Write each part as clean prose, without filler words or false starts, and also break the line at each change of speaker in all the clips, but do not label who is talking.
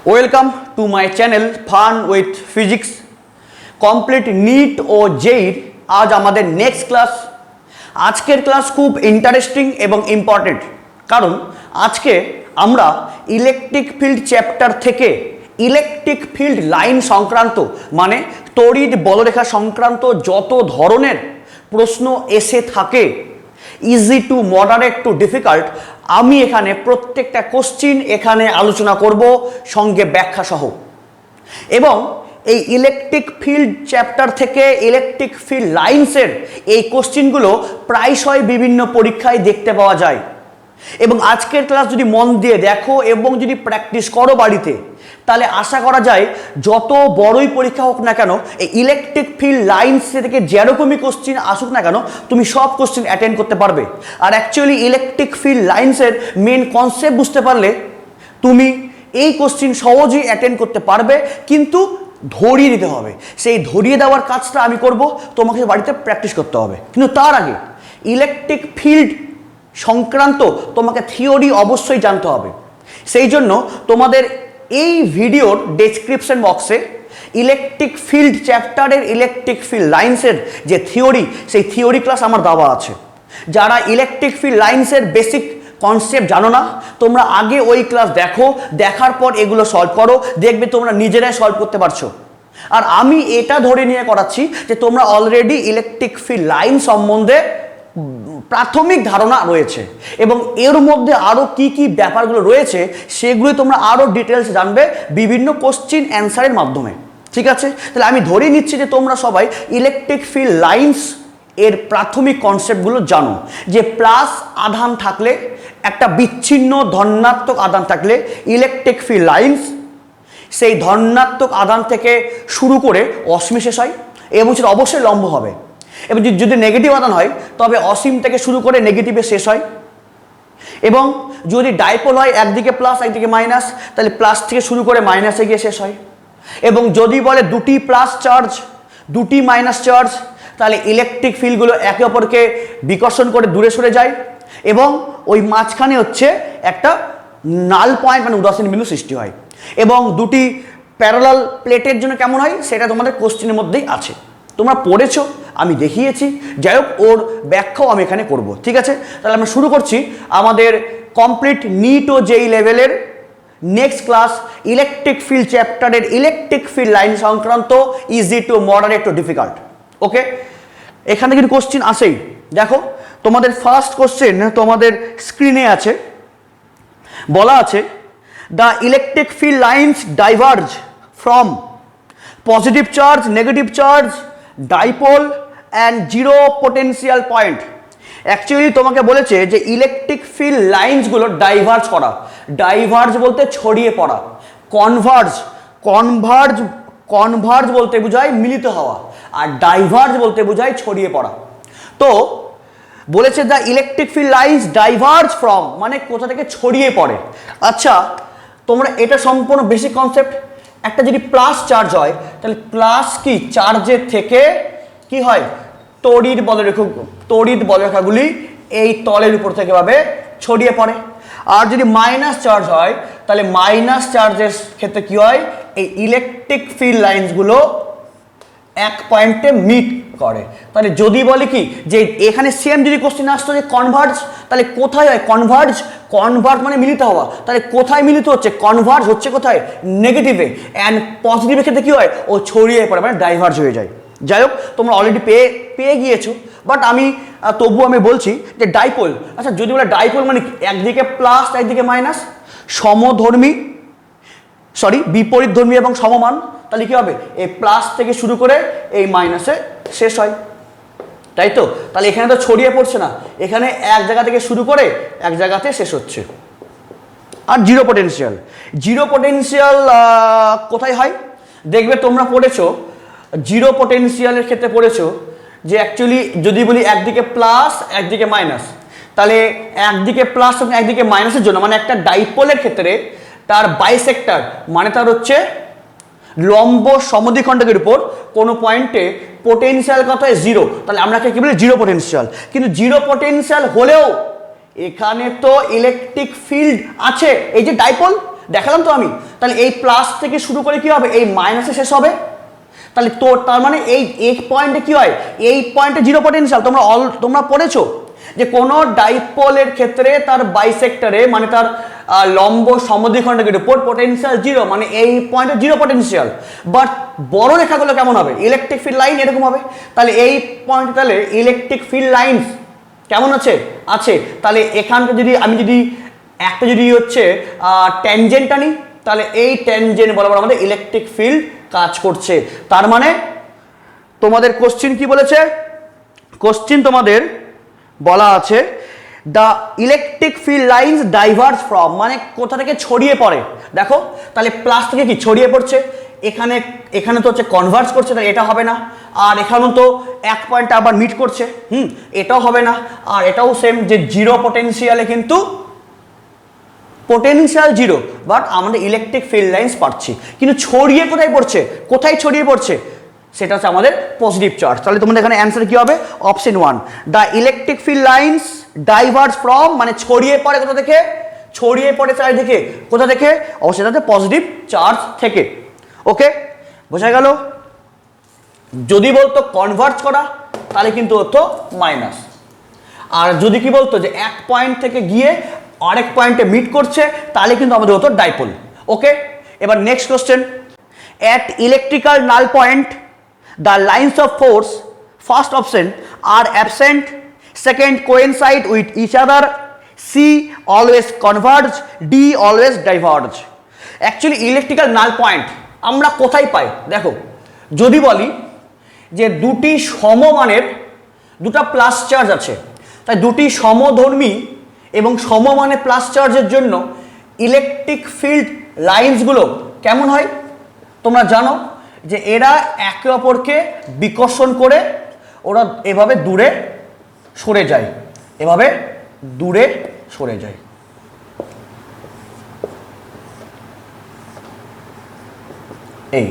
Welcome to my channel fun with physics. Complete NEET ও জেইর আজ আমাদের নেক্সট ক্লাস। আজকের ক্লাস খুব ইন্টারেস্টিং এবং ইম্পর্টেন্ট, কারণ আজকে আমরা ইলেকট্রিক ফিল্ড চ্যাপ্টার থেকে ইলেকট্রিক ফিল্ড লাইন সংক্রান্ত মানে তড়িৎ বলরেখা সংক্রান্ত যত ধরনের প্রশ্ন এসে থাকে, easy to moderate to difficult, আমি এখানে প্রত্যেকটা কোশ্চিন এখানে আলোচনা করব সঙ্গে ব্যাখ্যা সহ। এবং এই ইলেকট্রিক ফিল্ড চ্যাপ্টার থেকে ইলেকট্রিক ফিল্ড লাইন্সের এই কোশ্চিনগুলো প্রায়শই বিভিন্ন পরীক্ষায় দেখতে পাওয়া যায়। এবং আজকের ক্লাস যদি মন দিয়ে দেখো এবং যদি প্র্যাকটিস করো বাড়িতে, তাহলে আশা করা যায় যত বড়ই পরীক্ষা হোক না কেন, এই ইলেকট্রিক ফিল্ড লাইন্স থেকে যেরকমই কোশ্চিন আসুক না কেন, তুমি সব কোশ্চিন অ্যাটেন্ড করতে পারবে। আর অ্যাকচুয়ালি ইলেকট্রিক ফিল্ড লাইন্সের মেন কনসেপ্ট বুঝতে পারলে তুমি এই কোশ্চিন সহজেই অ্যাটেন্ড করতে পারবে, কিন্তু ধরিয়ে দিতে হবে। সেই ধরিয়ে দেওয়ার কাজটা আমি করব, তোমাকে বাড়িতে প্র্যাকটিস করতে হবে। কিন্তু তার আগে ইলেকট্রিক ফিল্ড সংক্রান্ত তোমাকে থিওরি অবশ্যই জানতে হবে। সেই জন্য তোমাদের এই ভিডিওর ডেসক্রিপশন বক্সে ইলেকট্রিক ফিল্ড চ্যাপ্টারের ইলেকট্রিক ফিল্ড লাইন্সের যে থিওরি, সেই থিওরি ক্লাস আমার দেওয়া আছে। যারা ইলেকট্রিক ফিল্ড লাইন্সের বেসিক কনসেপ্ট জানো না, তোমরা আগে ওই ক্লাস দেখো, দেখার পর এগুলো সলভ করো, দেখবে তোমরা নিজেরাই সলভ করতে পারছো। আর আমি এটা ধরে নিয়ে করাচ্ছি যে তোমরা অলরেডি ইলেকট্রিক ফিল্ড লাইন সম্বন্ধে প্রাথমিক ধারণা রয়েছে, এবং এর মধ্যে আরও কি কি ব্যাপারগুলো রয়েছে সেগুলোই তোমরা আরও ডিটেলস জানবে বিভিন্ন কোশ্চিন অ্যান্সারের মাধ্যমে। ঠিক আছে, তাহলে আমি ধরে নিচ্ছি যে তোমরা সবাই ইলেকট্রিক ফিল্ড লাইন্স এর প্রাথমিক কনসেপ্টগুলো জানো। যে প্লাস আধান থাকলে, একটা বিচ্ছিন্ন ধনাত্মক আধান থাকলে ইলেকট্রিক ফিল্ড লাইন্স সেই ধনাত্মক আধান থেকে শুরু করে অসীমে শেষ হয়, এবং সেটা অবশ্যই লম্ব হবে। এবং যদি নেগেটিভ আধান হয় তবে অসীম থেকে শুরু করে নেগেটিভে শেষ হয়। এবং যদি ডাইপোল হয়, একদিকে প্লাস একদিকে মাইনাস, তাহলে প্লাস থেকে শুরু করে মাইনাসে গিয়ে শেষ হয়। এবং যদি বলে দুটি প্লাস চার্জ দুটি মাইনাস চার্জ, তাহলে ইলেকট্রিক ফিল্ডগুলো একে অপরকে বিকর্ষণ করে দূরে সরে যায়, এবং ওই মাঝখানে হচ্ছে একটা নাল পয়েন্ট মানে উদাসীন বিন্দু সৃষ্টি হয়। এবং দুটি প্যারালাল প্লেটের জন্য কেমন হয় সেটা তোমাদের কোশ্চেনের মধ্যেই আছে, তোমরা পড়েছো, আমি দেখিয়েছি। যাই হোক, ওর ব্যাখ্যাও আমি এখানে করব। ঠিক আছে, তাহলে আমরা শুরু করছি আমাদের কমপ্লিট নিট ও জেই লেভেলের নেক্সট ক্লাস ইলেকট্রিক ফিল্ড চ্যাপ্টারের ইলেকট্রিক ফিল্ড লাইন সংক্রান্ত easy to moderate to difficult. Okay, এখানে কিন্তু কোশ্চিন আসেই। দেখো, তোমাদের ফার্স্ট কোশ্চেন তোমাদের স্ক্রিনে আছে, বলা আছে the electric field lines diverge from positive charge, negative charge, dipole and zero potential point. Actually তোমাকে বলেছে যে ইলেকট্রিক ফিল্ড লাইন্সগুলো ডাইভার্জ করা। ডাইভার্জ বলতে ছড়িয়ে পড়া, কনভার্জ কনভার্জ কনভার্জ বলতে বোঝায় মিলিত হওয়া, আর ডাইভার্জ বলতে বোঝায় ছড়িয়ে পড়া। তো বলেছে the electric field lines diverge from মানে কোথা থেকে ছড়িয়ে পড়ে। আচ্ছা, তোমরা এটা সম্পূর্ণ বেসিক কনসেপ্ট। একটা যদি প্লাস চার্জ হয় তাহলে প্লাস কি চার্জের থেকে কি হয়, তড়িৎ বলরেখাগুলি এই তলের উপর থেকে ভাবে ছড়িয়ে পড়ে। আর যদি মাইনাস চার্জ হয় তাহলে মাইনাস চার্জের ক্ষেত্রে কি হয়, এই ইলেকট্রিক ফিল্ড লাইন্সগুলো এক পয়েন্টে মিট করে। তাহলে যদি বলে কি যে এখানে সেম যদি কোশ্চেন আসতো যে কনভার্জ, তাহলে কোথায় হয় কনভার্জ? কনভার্জ মানে মিলিত হওয়া, তাহলে কোথায় মিলিত হচ্ছে? কনভার্জ হচ্ছে কোথায়? নেগেটিভে। অ্যান্ড পজিটিভের ক্ষেত্রে কি হয়, ও ছড়িয়ে পড়ে মানে ডাইভার্জ হয়ে যায়। যাই হোক, তোমরা অলরেডি পেয়ে গিয়েছো, বাট আমি তবুও আমি বলছি যে ডাইপোল। আচ্ছা, যদি বলে ডাইপোল মানে একদিকে প্লাস একদিকে মাইনাস, বিপরীত ধর্মী এবং সমমান, তাহলে কি হবে, এই প্লাস থেকে শুরু করে এই মাইনাসে শেষ হয়, তাই তো? তাহলে এখানে তো ছড়িয়ে পড়ছে না, এখানে এক জায়গা থেকে শুরু করে এক জায়গাতে শেষ হচ্ছে। আর জিরো পোটেনশিয়াল কোথায় হয়? দেখবে তোমরা পড়েছো জিরো পোটেনশিয়ালের ক্ষেত্রে পড়েছো যে অ্যাকচুয়ালি যদি বলি একদিকে প্লাস একদিকে মাইনাস, তাহলে একদিকে প্লাস এবং একদিকে মাইনাসের জন্য মানে একটা ডাইপোলের ক্ষেত্রে তার বাইসেক্টর মানে তার হচ্ছে লম্ব সমদ্বিখণ্ডকের উপর কোনো পয়েন্টে পোটেনশিয়াল কত হয়, জিরো। তাহলে আমরা কি বলি, জিরো পোটেনশিয়াল। কিন্তু জিরো পোটেনশিয়াল হলেও এখানে তো ইলেকট্রিক ফিল্ড আছে, এই যে ডাইপোল দেখালাম তো আমি, তাহলে এই প্লাস থেকে শুরু করে কি হবে, এই মাইনাসে শেষ হবে। তাহলে তার মানে এই পয়েন্টে কি হয়, এই পয়েন্টে জিরো পটেনশিয়াল। তোমরা পড়েছো যে কোনো ডাইপোলের ক্ষেত্রে তার বাইসেক্টরে মানে তার লম্ব সমদ্বিখণ্ডকের উপর পটেনশিয়াল জিরো, মানে এই পয়েন্টে জিরো পটেনশিয়াল। বাট বড় রেখাগুলো কেমন হবে, ইলেকট্রিক ফিল্ড লাইন এরকম হবে। তাহলে এই পয়েন্টে তাহলে ইলেকট্রিক ফিল্ড লাইন্স কেমন আছে, তাহলে এখানটা আমি যদি একটা হচ্ছে ট্যানজেন্ট আনি, তাহলে এই ট্যানজেন্ট বরাবর আমাদের ইলেকট্রিক ফিল্ড কাজ করছে। তার মানে তোমাদের কোশ্চিন কি বলেছে, কোশ্চিন তোমাদের বলা আছে the electric field lines diverge from, মানে কোথা থেকে ছড়িয়ে পড়ে। দেখো তাহলে প্লাস থেকে কি ছড়িয়ে পড়ছে, এখানে তো হচ্ছে কনভার্জ করছে, তাহলে এটা হবে না। আর এখানেও তো এক পয়েন্টে আবার মিট করছে, এটাও হবে না। আর এটাও সেম, যে জিরো পটেনশিয়ালে কিন্তু পটেনশিয়াল জিরো, বাট আমাদের ইলেকট্রিক ফিল্ড লাইন্স পাচ্ছি। কিন্তু ছড়িয়ে কোথায় ছড়িয়ে পড়ছে, সেটা হচ্ছে আমাদের পজিটিভ চার্জ। তাহলে তোমাদের এখানে অ্যান্সার কি হবে, option 1, the electric field lines diverge from, মানে ছড়িয়ে পড়ে কোথা থেকে, ছড়িয়ে পড়ে চারিদিকে কোথা থেকে, অবশ্যই হচ্ছে পজিটিভ চার্জ থেকে। ওকে, বোঝা গেল। যদি বলতো কনভার্জ করা, তাহলে কিন্তু হতো মাইনাস। আর যদি কি বলতো যে এক পয়েন্ট থেকে গিয়ে আরেক পয়েন্টে মিট করছে, তাহলে কিন্তু আমাদের হতো ডাইপোল। ওকে, এবার next question, at electrical null point the lines of force, first option, are absent, second, coincide with each other, C, always converge, D, always diverge। Actually electrical null point আমরা কোথায় পাই, দেখো যদি বলি যে দুটি সমমানের দুটা প্লাস চার্জ আছে, তাই দুটি সমধর্মী এবং সমমানের প্লাস চার্জের জন্য ইলেকট্রিক ফিল্ড লাইন্সগুলো কেমন হয়, তোমরা জানো যে এরা একে অপরকে বিকর্ষণ করে ওরা এভাবে দূরে সরে যায়, এভাবে দূরে সরে যায়। এই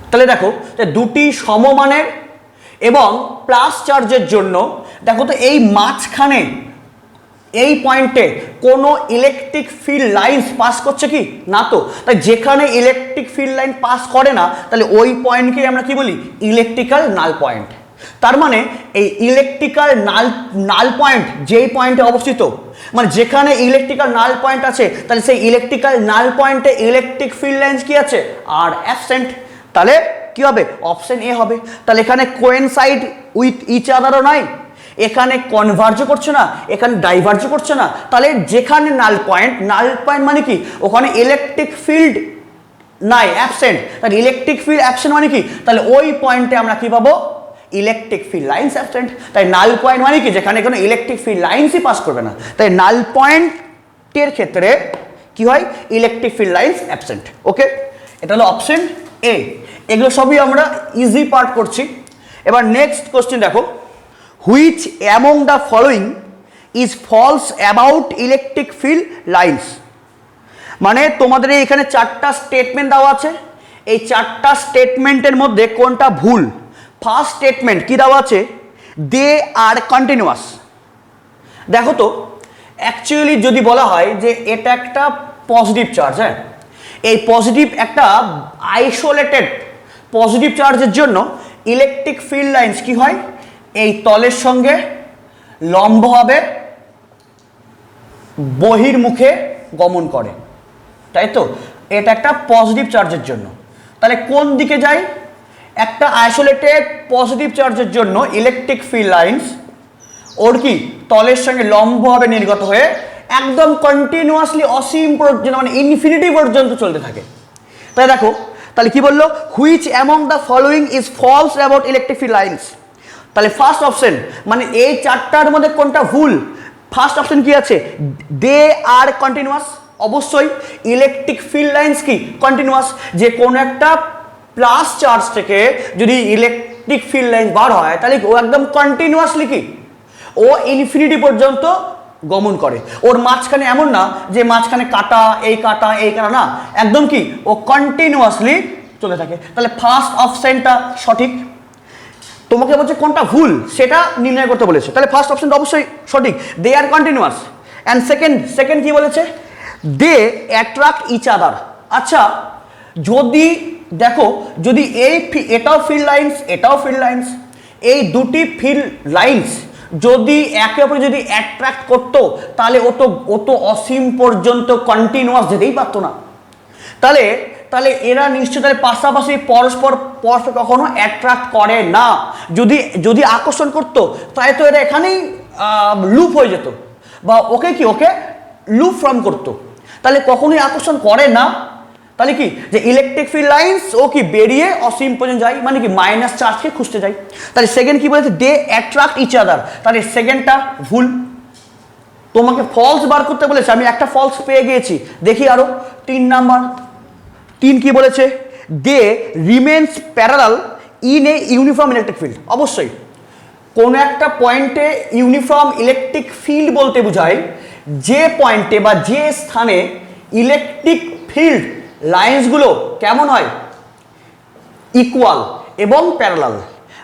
তাহলে দেখো দুটি সমমানের এবং প্লাস চার্জের জন্য দেখো তো এই মাঝখানে এই পয়েন্টে কোনো ইলেকট্রিক ফিল্ড লাইন্স পাস করছে কি না, তো তাই যেখানে ইলেকট্রিক ফিল্ড লাইন পাস করে না, তাহলে ওই পয়েন্টকে আমরা কি বলি, ইলেকট্রিক্যাল নাল পয়েন্ট। তার মানে এই ইলেকট্রিক্যাল নাল পয়েন্ট যেই পয়েন্টে অবস্থিত, মানে যেখানে ইলেকট্রিক্যাল নাল পয়েন্ট আছে, তাহলে সেই ইলেকট্রিক্যাল নাল পয়েন্টে ইলেকট্রিক ফিল্ড লাইন্স কি আছে, আর অ্যাবসেন্ট। তাহলে কি হবে, অপশন এ হবে। তাহলে এখানে কোয়েনসাইড উইথ ইচ আদারও নাই, এখানে কনভার্জও করছে না, এখানে ডাইভার্জও করছে না। তাহলে যেখানে নাল পয়েন্ট মানে কি, ওখানে ইলেকট্রিক ফিল্ড নাই, অ্যাবসেন্ট। তাহলে ইলেকট্রিক ফিল্ড অ্যাবসেন্ট মানে কি, তাহলে ওই পয়েন্টে আমরা কি পাবো, ইলেকট্রিক ফিল্ড লাইন্স অ্যাবসেন্ট। তাই নাল পয়েন্ট মানে কি, যেখানে কোনো ইলেকট্রিক ফিল্ড লাইন্সই পাস করবে না। তাই নাল পয়েন্টের ক্ষেত্রে কি হয়, ইলেকট্রিক ফিল্ড লাইন্স অ্যাবসেন্ট। ওকে, এটা হলো অপশন এ। এগুলো সবই আমরা ইজি পার্ট করছি। এবার নেক্সট কোশ্চেন দেখো, which among the following is false about electric field lines. মানে তোমাদের এখানে চারটা স্টেটমেন্ট দেওয়া আছে, এই চারটা স্টেটমেন্টের মধ্যে কোনটা ভুল। ফার্স্ট স্টেটমেন্ট কি দেওয়া আছে, দে আর কন্টিনিউয়াস। দেখো তো অ্যাকচুয়ালি যদি বলা হয় যে এটা একটা পজিটিভ চার্জ, হ্যাঁ, এই পজিটিভ একটা আইসোলেটেড পজিটিভ চার্জের জন্য ইলেকট্রিক ফিল্ড লাইন্স কি হয়, এই তলের সঙ্গে লম্বভাবে বহির্মুখে গমন করে, তাই তো। এটা একটা পজিটিভ চার্জের জন্য, তাহলে কোন দিকে যায়, একটা আইসোলেটেড পজিটিভ চার্জের জন্য ইলেকট্রিক ফিল্ড লাইন্স ওর কি তলের সঙ্গে লম্বভাবে নির্গত হয়ে একদম কন্টিনিউয়াসলি অসীম পর্যন্ত, মানে ইনফিনিটি পর্যন্ত চলতে থাকে। তাই দেখো তাহলে কি বললো, which among the following is false about electric field lines. তাহলে ফার্স্ট অপশন, মানে এই চারটার মধ্যে কোনটা ভুল, ফার্স্ট অপশন কি আছে, দে আর কন্টিনিউয়াস। অবশ্যই ইলেকট্রিক ফিল্ড লাইন্স কি কন্টিনিউয়াস, যে কোনো একটা প্লাস চার্জ থেকে যদি ইলেকট্রিক ফিল্ড লাইন বার হয়, তাহলে ও একদম কন্টিনিউয়াসলি কি, ও ইনফিনিটি পর্যন্ত গমন করে। ওর মাঝখানে এমন না যে মাঝখানে কাটা এই কাটা না, একদম কি ও কন্টিনিউয়াসলি চলে থাকে। তাহলে ফার্স্ট অপশনটা সঠিক। তোমাকে বলছে কোনটা ভুল সেটা নির্ণয় করতে বলেছে, তাহলে ফার্স্ট অপশনটা অবশ্যই সঠিক, দে আর কন্টিনিউয়াস। অ্যান্ড সেকেন্ড কি বলেছে, দে অ্যাট্রাক্ট ইচ আদার। আচ্ছা যদি দেখো, যদি এটাও ফিল্ড লাইন্স, এটাও ফিল্ড লাইন্স, এই দুটি ফিল্ড লাইন্স যদি একে অপরে যদি অ্যাট্রাক্ট করতো তাহলে ও তো অসীম পর্যন্ত কন্টিনিউয়াস যেতেই পারতো না। তাহলে তাহলে এরা নিশ্চয় তাহলে পাশাপাশি পরস্পর কখনো অ্যাট্রাক্ট করে না। যদি আকর্ষণ করতো তাই তো এরা এখানেই লুপ হয়ে যেত, বা ওকে লুপ ফর্ম করতো। তাহলে কখনোই আকর্ষণ করে না। তাহলে কি যে ইলেকট্রিক ফিল্ড লাইন্স ও কি বেরিয়ে অসীম পর্যন্ত যায়, মানে কি মাইনাস চার্জকে খুঁজতে যায়। তাহলে সেকেন্ড কি বলেছে, দে অ্যাট্রাক্ট ইচ আদার, তাহলে সেকেন্ডটা ভুল। তোমাকে ফলস বার করতে বলেছে, আমি একটা ফলস পেয়ে গিয়েছি। দেখি আরো 3 নাম্বার। 3 কি বলেছে, they remains parallel in a uniform electric field. অবশ্যই কোন একটা পয়েন্টে ইউনিফর্ম ইলেকট্রিক ফিল্ড বলতে বোঝায় যে পয়েন্টে বা যে স্থানে ইলেকট্রিক ফিল্ড লাইন্সগুলো কেমন হয়, ইকুয়াল এবং প্যারালাল।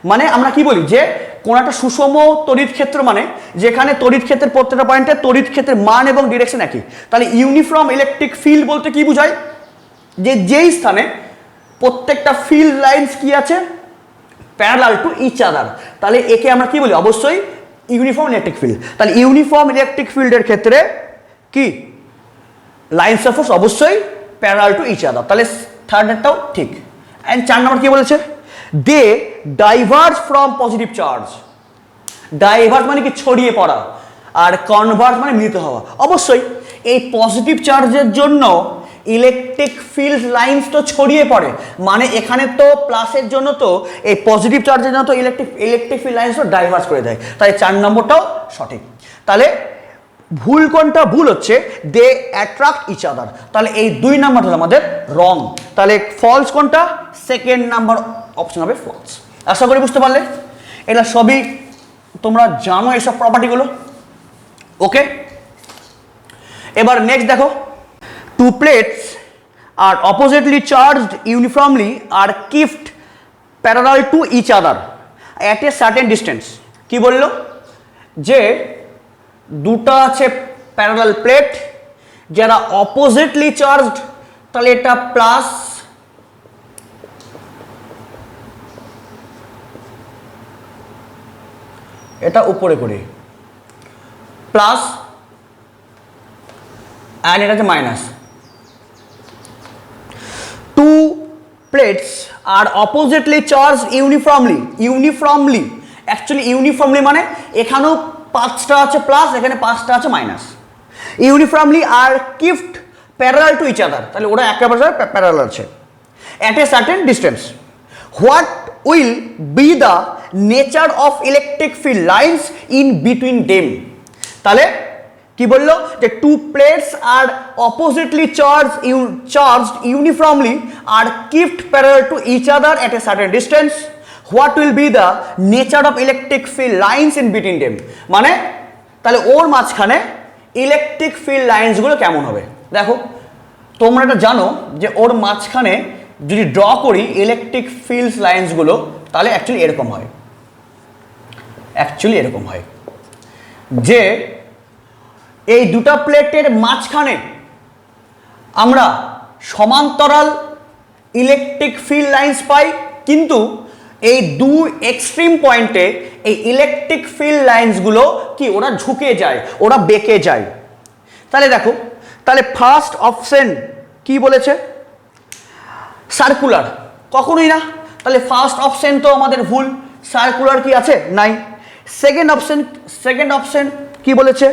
মানে আমরা কি বলি যে কোন একটা সুষম তড়িৎ ক্ষেত্র, মানে যেখানে তড়িৎ ক্ষেত্রের প্রত্যেকটা পয়েন্টে তড়িৎ ক্ষেত্রের মান এবং ডিরেকশন একই। তাহলে ইউনিফর্ম ইলেকট্রিক ফিল্ড বলতে কি বোঝায়, যে যেই স্থানে প্রত্যেকটা ফিল্ড লাইন্স কি আছে, প্যারালাল টু ইচ আদার। তাহলে একে আমরা কি বলি, অবশ্যই ইউনিফর্ম ইলেকট্রিক ফিল্ড। তাহলে ইউনিফর্ম ইলেকট্রিক ফিল্ডের ক্ষেত্রে কি লাইন্স অফ ফোর্স অবশ্যই প্যারালাল টু ইচ আদার। তাহলে থার্ডটাও ঠিক। এন্ড 4 নম্বর কি বলেছে, দে diverge from positive charge. Diverge মানে কি ছড়িয়ে পড়া, আর কনভার্জ মানে মিলিত হওয়া। অবশ্যই এই পজিটিভ চার্জের জন্য ইলেকট্রিক ফিল্ড লাইন্স তো ছড়িয়ে পড়ে, মানে এখানে তো প্লাসের জন্য তো এই পজিটিভ চার্জের জন্য তো ইলেকট্রিক ফিল্ড লাইন্স তো ডাইভার্জ করে দেয়। তাই 4 নম্বরটাও সঠিক। তাহলে ভুল কোনটা, ভুল হচ্ছে দে অ্যাট্রাক্ট ইচ আদার। তাহলে এই 2 নাম্বার হলো আমাদের রং। তাহলে ফলস কোনটা, সেকেন্ড নাম্বার অপশন হবে ফলস। আশা করি বুঝতে পারলে, এটা সবই তোমরা জানো এসব প্রপার্টিগুলো। ওকে, এবার নেক্সট দেখো, 2 plates are oppositely charged uniformly are kept parallel to each other at a certain distance। কি বললো, যে দুটো আছে প্যারালাল প্লেট যারা অপোজিটলি চার্জড, তাহলে এটা প্লাস, এটা উপরে করে প্লাস, অ্যান্ড এটা হচ্ছে minus. 2 plates are oppositely charged uniformly actually uniformly মানে এখানেও 5টা আছে প্লাস, এখানে 5টা আছে minus. Uniformly are kept parallel to each other, তাহলে ওরা একেবারে প্যারালাল আছে at a certain distance. What will be the nature of electric field lines in between them. তাহলে কি বললো, যে 2 plates are oppositely charged uniformly are kept parallel to each other at a certain distance. What will be the nature of electric field lines in between them, মানে তাহলে ওর মাঝখানে electric field লাইন্সগুলো কেমন হবে। দেখো তোমরা এটা জানো যে ওর মাঝখানে যদি ড্র করি ইলেকট্রিক ফিল্ড লাইন্সগুলো, তাহলে অ্যাকচুয়ালি এরকম হয় যে এই দুটা প্লেটের মাঝখানে আমরা সমান্তরাল ইলেকট্রিক ফিল্ড লাইন্স পাই, কিন্তু এই 2 এক্সট্রিম পয়েন্টে এই ইলেকট্রিক ফিল্ড লাইন্সগুলো কি ওরা ঝুঁকে যায়, ওরা বেঁকে যায়। তাহলে দেখো, তাহলে ফার্স্ট অপশন কি বলেছে, সার্কুলার, কখনোই না। তাহলে ফার্স্ট অপশন তো আমাদের ভুল, সার্কুলার কি আছে, নাই। সেকেন্ড অপশন কি বলেছে,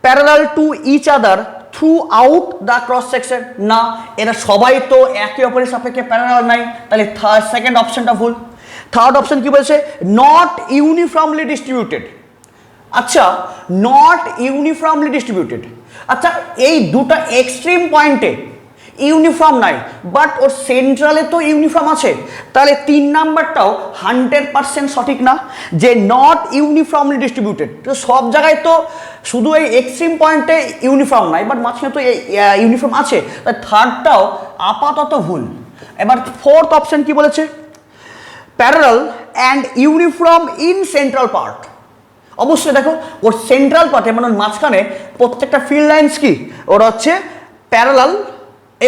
parallel to each other throughout the cross section, না, এরা সবাই তো একে অপরের সাপেক্ষে প্যারালাল নাই, তাহলে সেকেন্ড অপশনটা ভুল। থার্ড অপশন কি বলেছে, নট ইউনিফর্মলি ডিস্ট্রিবিউটেড। আচ্ছা, নট ইউনিফর্মলি ডিস্ট্রিবিউটেড, আচ্ছা এই দুটো এক্সট্রিম পয়েন্টে ইউনিফর্ম নাই, বাট ওর সেন্ট্রালে তো ইউনিফর্ম আছে। তাহলে 3 নাম্বারটাও 100% সঠিক না, যে নট ইউনিফর্মলি ডিস্ট্রিবিউটেড। তো সব জায়গায় তো শুধু এই এক্সট্রিম পয়েন্টে ইউনিফর্ম নাই, বাট মাঝখানে তো ইউনিফর্ম আছে, তাই থার্ডটাও আপাতত ভুল। এবার ফোর্থ অপশন কি বলেছে, parallel and uniform in central part. অবশ্যই দেখো ওর সেন্ট্রাল পার্টে মানে মাঝখানে প্রত্যেকটা ফিল্ড লাইন্স কি ওরা হচ্ছে প্যারালাল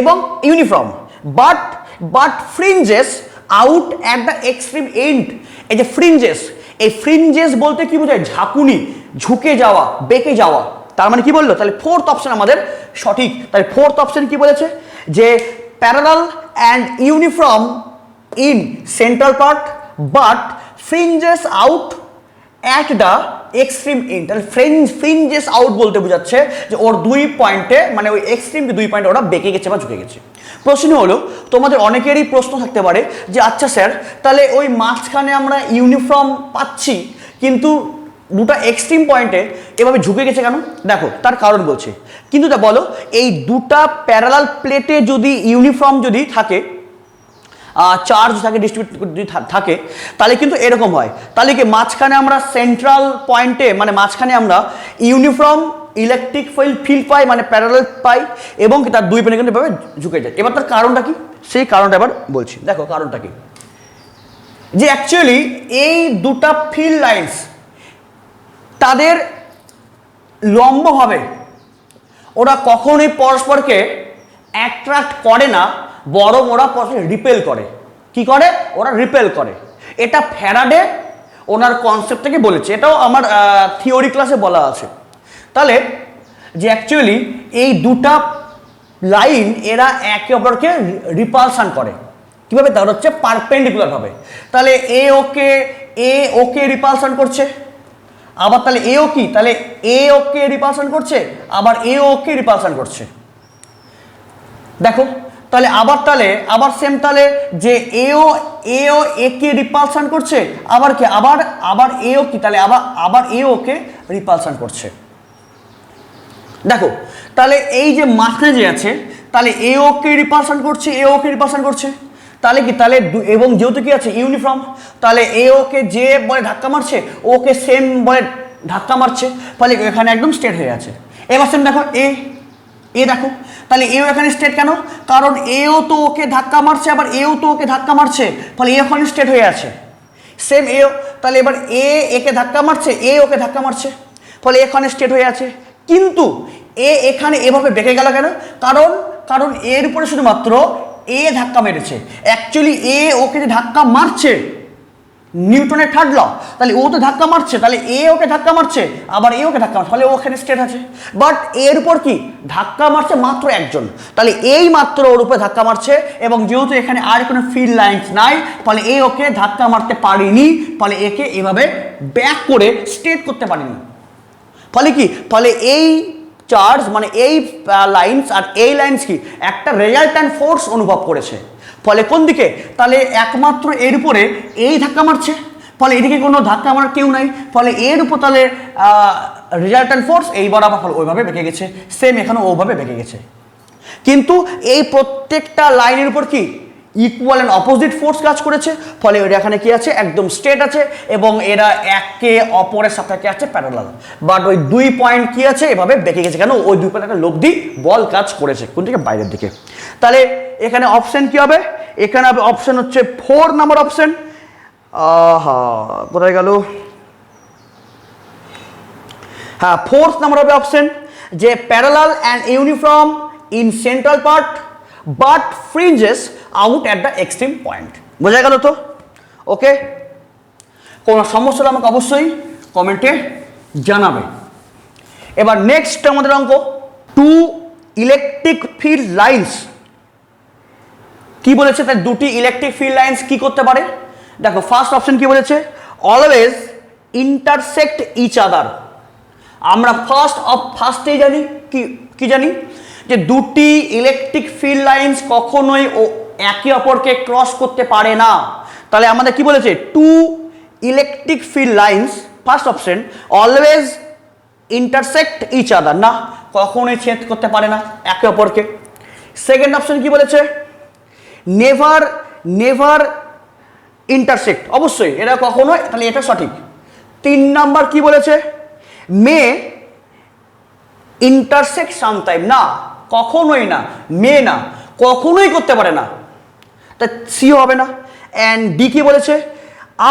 এবং uniform, but fringes out at the extreme end. এই যে ফ্রিঞ্জেস, এই ফ্রিঞ্জেস বলতে কি বোঝায়? ঝাঁকুনি, ঝুঁকে যাওয়া, বেঁকে যাওয়া। তার মানে কি বললো? তাহলে ফোর্থ অপশন আমাদের সঠিক। তাহলে ফোর্থ অপশন কি বলেছে? যে parallel and uniform in central part but fringes out at the extreme end. তাহলে ফ্রিঞ্জেস আউট বলতে বোঝাচ্ছে যে ওর দুই পয়েন্টে, মানে ওই এক্সট্রিম দুই পয়েন্টে ওরা বেঁকে গেছে বা ঝুঁকে গেছে। প্রশ্ন হলো, তোমাদের অনেকেরই প্রশ্ন থাকতে পারে যে আচ্ছা স্যার, তাহলে ওই মাঝখানে আমরা ইউনিফর্ম পাচ্ছি কিন্তু দুটো এক্সট্রিম পয়েন্টে এভাবে ঝুঁকে গেছে কেন? দেখো তার কারণ বলছে। কিন্তু তা বলো, এই দুটা প্যারালাল প্লেটে যদি ইউনিফর্ম যদি থাকে, চার্জ থাকে, ডিস্ট্রিবিউট যদি থাকে, তাহলে কিন্তু এরকম হয়। তাহলে কি মাঝখানে আমরা সেন্ট্রাল পয়েন্টে, মানে মাঝখানে আমরা ইউনিফর্ম ইলেকট্রিক ফিল্ড পাই, মানে প্যারালাল পাই, এবং তার দুই পেনে কিন্তু এভাবে ঝুঁকে যায়। এবার তার কারণটা কি? সেই কারণটা এবার বলছি। দেখো কারণটা কি, যে অ্যাকচুয়ালি এই দুটা ফিল্ড লাইন্স তাদের লম্বভাবে ওরা কখনোই পরস্পরকে অ্যাট্রাক্ট করে না, বরং ওরা পরস্পর রিপেল করে। কি করে? ওরা রিপেল করে। এটা ফ্যারাডে ওনার কনসেপ্ট থেকে বলেছে, এটাও আমার থিওরি ক্লাসে বলা আছে। তাহলে যে অ্যাকচুয়ালি এই দুটা লাইন এরা একে অপরকে রিপালশন করে। কীভাবে? তাহলে হচ্ছে পারপেন্ডিকুলার ভাবে। তাহলে এ ওকে রিপালশন করছে, আবার তাহলে এও কি? তাহলে এ ওকে রিপালশন করছে, আবার এ ওকে রিপালশন করছে। দেখো তাহলে আবার সেম, তাহলে যে এও একে রিপালশন করছে, আবার কি? আবার এও কি? তাহলে আবার এ ওকে রিপালশন করছে। দেখো তাহলে এই যে মাঝখানে যে আছে, তাহলে এ ওকে রিপালশন করছে, এ ওকে রিপালশন করছে, তাহলে কি? তাহলে এবং যেহেতু কি আছে ইউনিফর্ম, তাহলে এ ওকে যে বলে ধাক্কা মারছে, ওকে সেম বলে ধাক্কা মারছে, ফলে এখানে একদম স্ট্রেট হয়ে আছে। এবার সেম দেখো এ দেখো, তাহলে এও এখানে স্ট্রেট কেন? কারণ এও তো ওকে ধাক্কা মারছে, আবার এও তো ওকে ধাক্কা মারছে, ফলে এ ওখানে স্ট্রেট হয়ে আছে। সেম এও, তাহলে এবার একে ধাক্কা মারছে, এ ওকে ধাক্কা মারছে, ফলে এখানে স্ট্রেট হয়ে আছে। কিন্তু এখানে এভাবে বেঁকে গেল কেন? কারণ এর উপরে শুধুমাত্র এ ধাক্কা মেরেছে। অ্যাকচুয়ালি এ ওকে যে ধাক্কা মারছে, নিউটনের থার্ড ল, তাহলে ও তো ধাক্কা মারছে, তাহলে এ ওকে ধাক্কা মারছে, আবার এ ওকে ধাক্কা মারছে, ফলে ও ওখানে স্ট্রেট আছে। বাট এর উপর কি ধাক্কা মারছে মাত্র একজন, তাহলে এই মাত্র ওর উপরে ধাক্কা মারছে, এবং যেহেতু এখানে আর কোনো ফিল্ড লাইন্স নাই, ফলে এ ওকে ধাক্কা মারতে পারেনি, ফলে একে এভাবে ব্যাক করে স্ট্রেট করতে পারেনি। ফলে কি? ফলে এই চার্জ, মানে এই লাইন্স আর এই লাইন্স কি একটা রেজাল্ট্যান্ট ফোর্স অনুভব করেছে। ফলে কোন দিকে? তাহলে একমাত্র এর উপরে এই ধাক্কা মারছে, ফলে এদিকে কোনো ধাক্কা মারার কেউ নাই, ফলে এর উপর তাহলে রেজাল্ট্যান্ট ফোর্স এই বরাবর, ফলে ওইভাবে বেঁকে গেছে। সেম এখানে ওভাবে বেঁকে গেছে। কিন্তু এই প্রত্যেকটা লাইনের উপর কি ইকুয়াল অ্যান্ড অপোজিট ফোর্স কাজ করেছে, ফলে ওরা এখানে কি আছে? একদম স্ট্রেট আছে, এবং এরা একে অপরের সাথে আছে প্যারালাল। বাট ওই দুই পয়েন্ট কি আছে? এভাবে বেঁকে গেছে কেন? ওই দুই পয়েন্ট একটা লব্ধি বল কাজ করেছে কোন দিকে? বাইরের দিকে। তাহলে এখানে অপশন কি হবে? এখানে অপশন হচ্ছে 4 নাম্বার অপশন। কোথায় গেল? হ্যাঁ, 4th নাম্বার হবে অপশন, যে parallel and uniform in central part but fringes out at the extreme point. বোঝা গেল তো? ওকে, কোনো সমস্যা হলে আমাকে অবশ্যই কমেন্টে জানাবে। এবার নেক্সট আমাদের অঙ্ক, 2 ইলেকট্রিক ফিল্ড লাইন্স। কি বলেছে? তার দুটি ইলেকট্রিক ফিল্ড লাইন্স কি করতে পারে? দেখো ফার্স্ট অপশন কি বলেছে? Always intersect each other. আমরা ফার্স্টেই জানি কি জানি, যে দুটি ইলেকট্রিক ফিল্ড লাইন্স কখনোই একে অপরকে ক্রস করতে পারে না। তাহলে আমাদের কি বলেছে? 2 electric field lines, first option, always intersect each other, না কখনোই ছেদ করতে পারে না একে অপরকে। সেকেন্ড অপশন কি বলেছে? নেভার ইন্টারসেক্ট, অবশ্যই এটা কখনোই, তাহলে এটা সঠিক। 3 নাম্বার কি বলেছে? মে ইন্টারসেক্ট সামটাইম, না কখনোই না, মে না কখনোই করতে পারে না, তা সি হবে না। অ্যান্ড ডি কি বলেছে?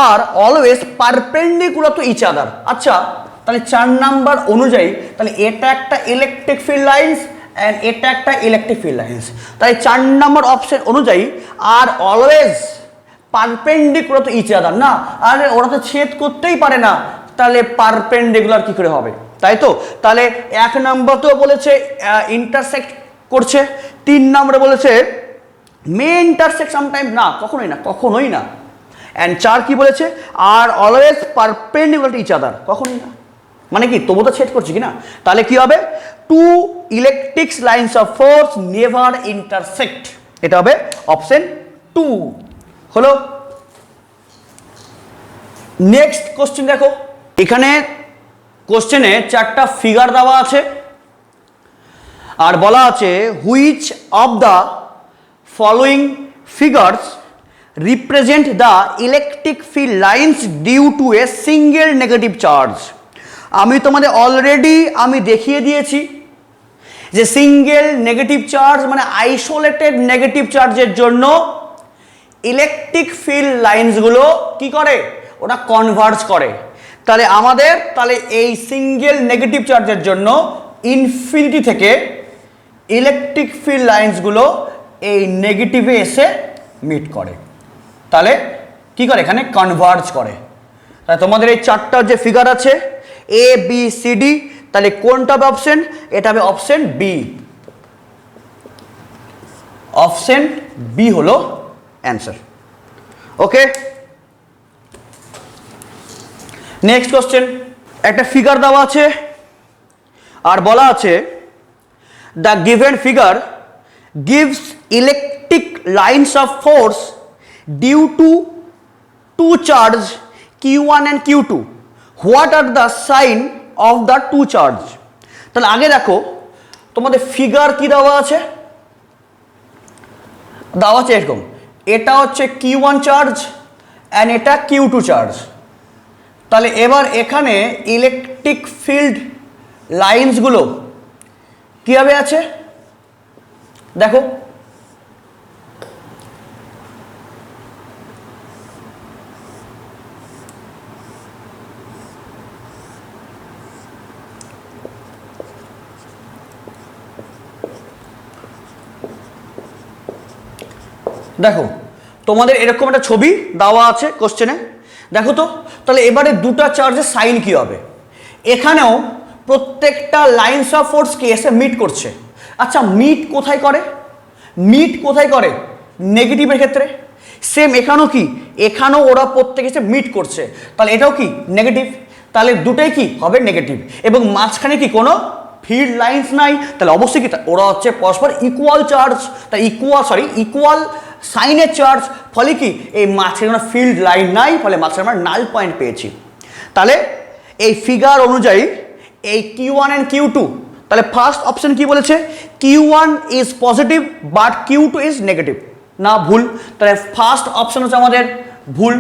Are always perpendicular to each other. আচ্ছা, তাহলে 4 নাম্বার অনুযায়ী তাহলে এটা একটা ইলেকট্রিক ফিল্ড লাইন্স অ্যান্ড এটা একটা ইলেকট্রিক ফিল্ড লাইন্স। তাই 4 নম্বর অপশন অনুযায়ী are always perpendicular to each other, না আরে ওরা তো ছেদ করতেই পারে না, তাহলে পারপেন্ডিকুলার কি করে হবে, তাই তো? তাহলে 1 নম্বরতেও বলেছে ইন্টারসেক্ট করছে, 3 নম্বরে বলেছে মে ইন্টারসেক্ট সামটাইম, না কখনোই না। অ্যান্ড 4 কি বলেছে, are always perpendicular to each other, কখনোই না। মানে কি তবু তো ছেদ করছি কি না, তাহলে কি হবে, 2 electric lines of force never intersect, এটা হবে অপশন 2 হলো। নেক্সট কোশ্চেন দেখো, এখানে কোশ্চেনে 4টা ফিগার দেওয়া আছে আর বলা আছে which of the following figures represent the electric field lines due to a single negative charge. আমি তোমাদের অলরেডি দেখিয়ে দিয়েছি যে সিঙ্গেল নেগেটিভ চার্জ মানে আইসোলেটেড নেগেটিভ চার্জের জন্য ইলেকট্রিক ফিল্ড লাইন্সগুলো কি করে, ওটা কনভার্জ করে। তাহলে এই সিঙ্গেল নেগেটিভ চার্জের জন্য ইনফিনিটি থেকে ইলেকট্রিক ফিল্ড লাইন্সগুলো এই নেগেটিভে এসে মিট করে, তাহলে কি করে, এখানে কনভার্জ করে। তাই তোমাদের এই 4টা যে ফিগার আছে এ বি সি ডি, তাহলে কোনটা হবে অপশন, এটা হবে অপশন বি, অপশন বি হলো অ্যান্সার। ওকে, নেক্সট কোশ্চেন, একটা ফিগার দেওয়া আছে আর বলা আছে the given figure gives electric lines of force due to 2 charge Q1 and Q2, what are the sign of the 2 charge. তাহলে আগে দেখো তোমাদের ফিগার কি দেওয়া আছে এরকম, এটা হচ্ছে Q1 চার্জ অ্যান্ড এটা Q2 চার্জ। তাহলে এবার এখানে ইলেকট্রিক ফিল্ড লাইন্সগুলো কীভাবে আছে দেখো, দেখো তোমাদের এরকম একটা ছবি দেওয়া আছে কোশ্চেনে, দেখো তো। তাহলে এবারে 2টা চার্জের সাইন কি হবে, এখানেও প্রত্যেকটা লাইন্স অফ ফোর্স কে এসে মিট করছে। আচ্ছা মিট কোথায় করে, নেগেটিভের ক্ষেত্রে। সেম এখানেও কি, এখানেও ওরা প্রত্যেকে এসে মিট করছে, তাহলে এটাও কি নেগেটিভ, তাহলে দুটোই কি হবে নেগেটিভ, এবং মাঝখানে কি কোনো ফিল্ড লাইন্স নাই, তাহলে অবশ্যই কি ওরা হচ্ছে পরস্পর ইকুয়াল চার্জ, তাই ইকুয়াল সাইনের চার্জ, ফলে কি এই মাঝখানে কোনো ফিল্ড লাইন নাই, ফলে মাঝখানে আমরা নাল পয়েন্ট পেয়েছি। তাহলে এই ফিগার অনুযায়ী এই Q1 and Q2, তাহলে ফার্স্ট অপশন কি বলেছে, Q1 is positive but Q2 is negative, না ভুল, তাহলে ফার্স্ট অপশন হচ্ছে আমাদের ভুল।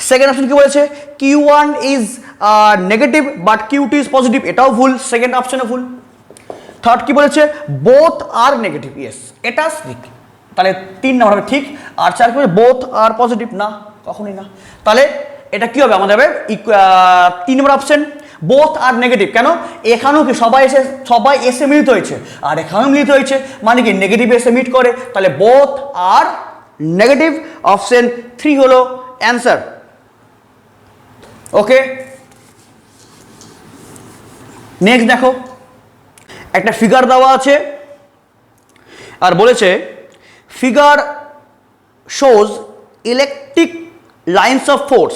সেকেন্ড অপশন কি বলেছে, Q1 is negative but Q2 is positive, এটাও ভুল, সেকেন্ড অপশনে ভুল। থার্ড কি বলেছে, বোথ আর নেগেটিভ, ইয়েস এটা ঠিক, তাহলে 3 নম্বর হবে ঠিক। আর 4 কি বলেছে, বোথ আর পজিটিভ, না কখনোই না। তাহলে এটা কি হবে আমাদের হবে 3 নম্বর অপশন, বোথ আর নেগেটিভ। কেন, এখানেও কি সবাই এসে মিলিত হয়েছে আর এখানেও মিলিত হয়েছে, মানে কি নেগেটিভ এসে মিট করে, তাহলে বোথ আর নেগেটিভ, অপশন 3 হলো অ্যান্সার। ওকে, নেক্সট দেখো একটা ফিগার দেওয়া আছে আর বলেছে figure shows electric lines of force.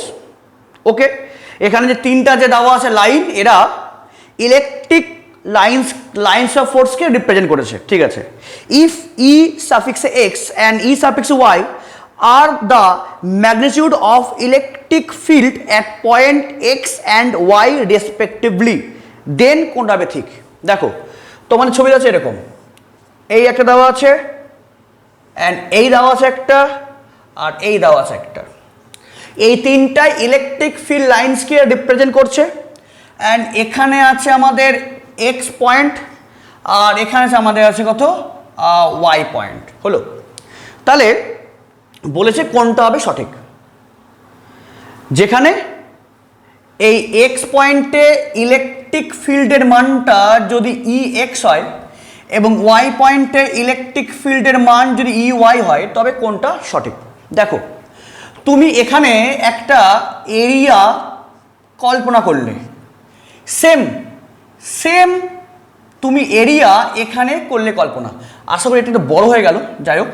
Okay, এখানে যে 3টা যে দেওয়া আছে লাইন, এরা ইলেকট্রিক লাইন্স অফ ফোর্সকে রিপ্রেজেন্ট করেছে, ঠিক আছে। If E suffix X and E suffix Y are the magnitude of electric field at point X and Y respectively, then কোনটা হবে ঠিক। দেখো তোমাদের ছবি আছে এরকম, এই একটা দেওয়া আছে অ্যান্ড এই দেওয়া আছে একটা, আর এই দেওয়া আছে একটা, এই 3টাই ইলেকট্রিক ফিল্ড লাইন্সকে রিপ্রেজেন্ট করছে। অ্যান্ড এখানে আছে আমাদের এক্স পয়েন্ট আর এখানে আমাদের আছে কত ওয়াই পয়েন্ট হলো। তাহলে বলেছে কোনটা হবে সঠিক, যেখানে এই এক্স পয়েন্টে ইলেকট্রিক ফিল্ডের মানটা যদি ই এক্স হয় এবং ওয়াই পয়েন্টে ইলেকট্রিক ফিল্ডের মান যদি ই ওয়াই হয় তবে কোনটা সঠিক? দেখো তুমি এখানে একটা এরিয়া কল্পনা করলে, সেম সেম তুমি এরিয়া এখানে করলে কল্পনা, আশা করি এটা একটু বড় হয়ে গেল, যাই হোক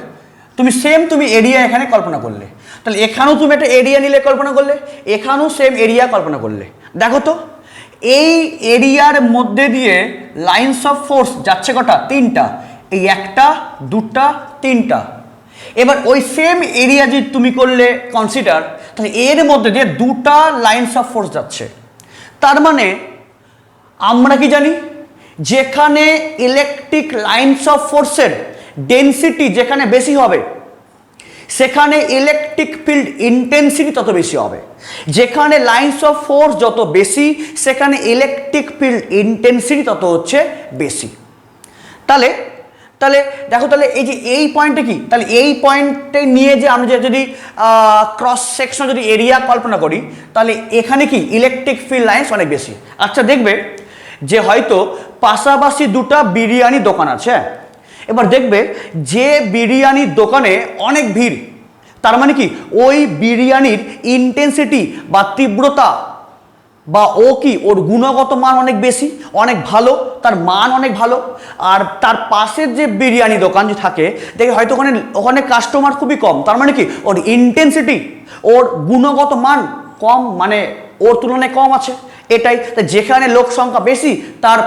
তুমি এরিয়া এখানে কল্পনা করলে, তাহলে এখানেও তুমি একটা এরিয়া নিলে কল্পনা করলে, এখানেও সেম এরিয়া কল্পনা করলে। দেখো তো এই এরিয়ার মধ্যে দিয়ে লাইন্স অফ ফোর্স যাচ্ছে কটা? তিনটা, এই একটা দুটা তিনটা। এবার ওই সেম এরিয়া যদি তুমি করলে কনসিডার, তাহলে এর মধ্যে দিয়ে দুটা লাইন্স অফ ফোর্স যাচ্ছে। তার মানে আমরা কি জানি, যেখানে ইলেকট্রিক লাইন্স অফ ফোর্সের ডেনসিটি যেখানে বেশি হবে সেখানে ইলেকট্রিক ফিল্ড ইন্টেন্সিটি তত বেশি হবে। যেখানে লাইন্স অফ ফোর্স যত বেশি সেখানে ইলেকট্রিক ফিল্ড ইন্টেন্সিটি তত হচ্ছে বেশি। তাহলে তাহলে দেখো, তাহলে এই যে এই পয়েন্টে কি, তাহলে এই পয়েন্টে নিয়ে যে আমরা যদি ক্রস সেকশন যদি এরিয়া কল্পনা করি, তাহলে এখানে কি ইলেকট্রিক ফিল্ড লাইন্স অনেক বেশি। আচ্ছা দেখবে যে হয়তো পাশাপাশি দুটা বিরিয়ানি দোকান আছে, এবার দেখবে যে বিরিয়ানির দোকানে অনেক ভিড়, তার মানে কি ওই বিরিয়ানির ইন্টেন্সিটি বা তীব্রতা বা ও কি ওর গুণগত মান অনেক বেশি, অনেক ভালো, তার মান অনেক ভালো। আর তার পাশের যে বিরিয়ানি দোকান যে থাকে দেখে হয়তো ওখানে কাস্টমার খুবই কম, তার মানে কি ওর ইন্টেন্সিটি ওর গুণগত মান কম, মানে ওর তুলনায় কম আছে। এটাই যেখানে লোক সংখ্যা বেশি তার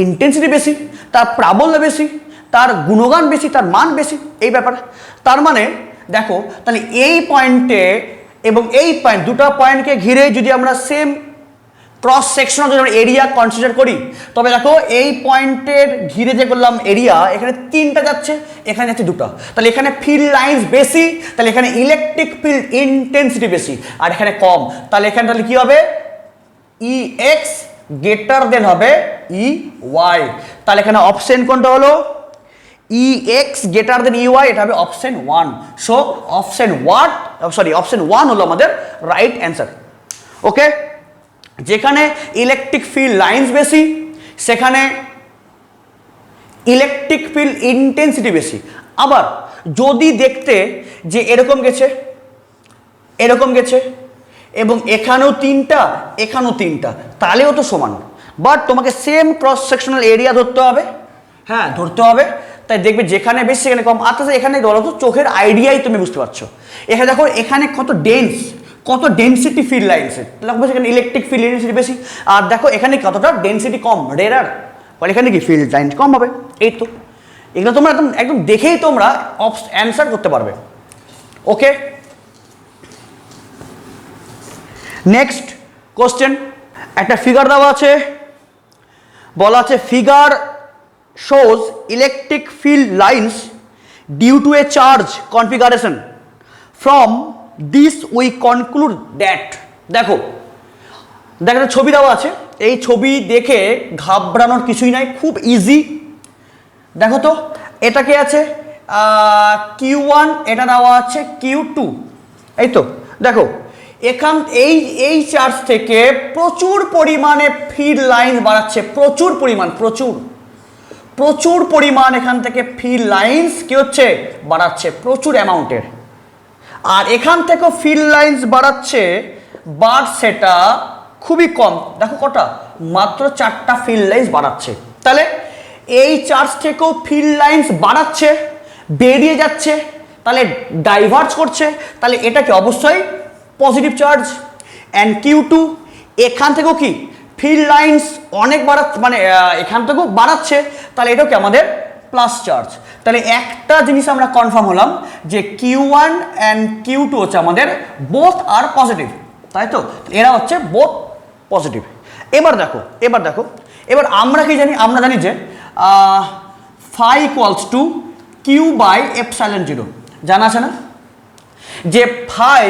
ইন্টেন্সিটি বেশি, তার প্রাবল্য বেশি, তার গুণগান বেশি, তার মান বেশি, এই ব্যাপার। তার মানে দেখো তাহলে এই পয়েন্টে এবং এই পয়েন্ট, দুটা পয়েন্টকে ঘিরে যদি আমরা সেম ক্রস সেকশনাল যদি আমরা এরিয়া কনসিডার করি, তবে দেখো এই পয়েন্টের ঘিরে যে করলাম এরিয়া, এখানে তিনটা যাচ্ছে, এখানে যাচ্ছে দুটা, তাহলে এখানে ফিল্ড লাইন্স বেশি, তাহলে এখানে ইলেকট্রিক ফিল্ড ইন্টেন্সিটি বেশি, আর এখানে কম, তাহলে এখানে তাহলে কি হবে? ই এক্স গ্রেটার দেন হবে ই ওয়াই। তাহলে এখানে অপশন কোনটা হলো? E X greater than E Y, এটা হবে অপশন 1। সো অপশন অপশন 1 হলো আমাদের রাইট অ্যান্সার। ওকে, যেখানে ইলেকট্রিক ফিল্ড লাইন্স বেশি সেখানে ইলেকট্রিক ফিল্ড ইন্টেন্সিটি বেশি। আবার যদি দেখতে যে এরকম গেছে, এরকম গেছে এবং এখানেও তিনটা এখানেও তিনটা, তাহলেও তো সমান, বাট তোমাকে সেম ক্রস সেকশনাল এরিয়া ধরতে হবে, হ্যাঁ ধরতে হবে। তাই দেখবে যেখানে বেশি সেখানে কম। আচ্ছা এখানে বলো তো, চোখের আইডিয়াই তুমি বুঝতে পারছো, এখানে দেখো এখানে কত ডেন্সিটি ফিল্ড লাইন্সের, তাহলে সেখানে ইলেকট্রিক ফিল্ড ইন্টেন্সিটি বেশি, আর দেখো এখানে কতটা ডেন্সিটি কম, রেয়ার, ফলে এখানে কি ফিল্ড লাইন্স কম হবে। এই তো এগুলো তোমরা একদম দেখেই তোমরা অ্যান্সার করতে পারবে। ওকে, নেক্সট কোশ্চেন, একটা ফিগার দেওয়া আছে, বলা আছে figure shows electric field lines due to a charge configuration. From this we conclude that, দেখো একটা ছবি দেওয়া আছে, এই ছবি দেখে ঘাবড়ানোর কিছুই নাই, খুব ইজি। দেখো তো এটা কি আছে? Q1, এটা দেওয়া আছে Q2, এই তো দেখো এই চার্জ থেকে প্রচুর পরিমাণে ফিল্ড লাইন বাড়াচ্ছে, প্রচুর পরিমাণ এখান থেকে ফিল্ড লাইন্স কি হচ্ছে বাড়াচ্ছে, প্রচুর অ্যামাউন্টের। আর এখান থেকেও ফিল্ড লাইন্স বাড়াচ্ছে, বাট সেটা খুবই কম। দেখো কটা, মাত্র 4টা ফিল্ড লাইন্স বাড়াচ্ছে। তাহলে এই চার্জ থেকেও ফিল্ড লাইন্স বাড়াচ্ছে, বেরিয়ে যাচ্ছে, তাহলে ডাইভার্জ করছে, তাহলে এটা কি অবশ্যই পজিটিভ চার্জ। অ্যান্ড Q2 এখান থেকেও কি ফিল্ড লাইন্স অনেক বাড়াচ্ছে, মানে এখান থেকেও বাড়াচ্ছে, তাহলে এটাও কি আমাদের প্লাস চার্জ। তাহলে একটা জিনিস আমরা কনফার্ম হলাম যে Q1 অ্যান্ড Q2 হচ্ছে আমাদের বোথ আর পজিটিভ, তাই তো, এরা হচ্ছে বোথ পজিটিভ। এবার দেখো এবার আমরা কি জানি? আমরা জানি যে phi equals to Q by epsilon 0, জানা আছে না? যে phi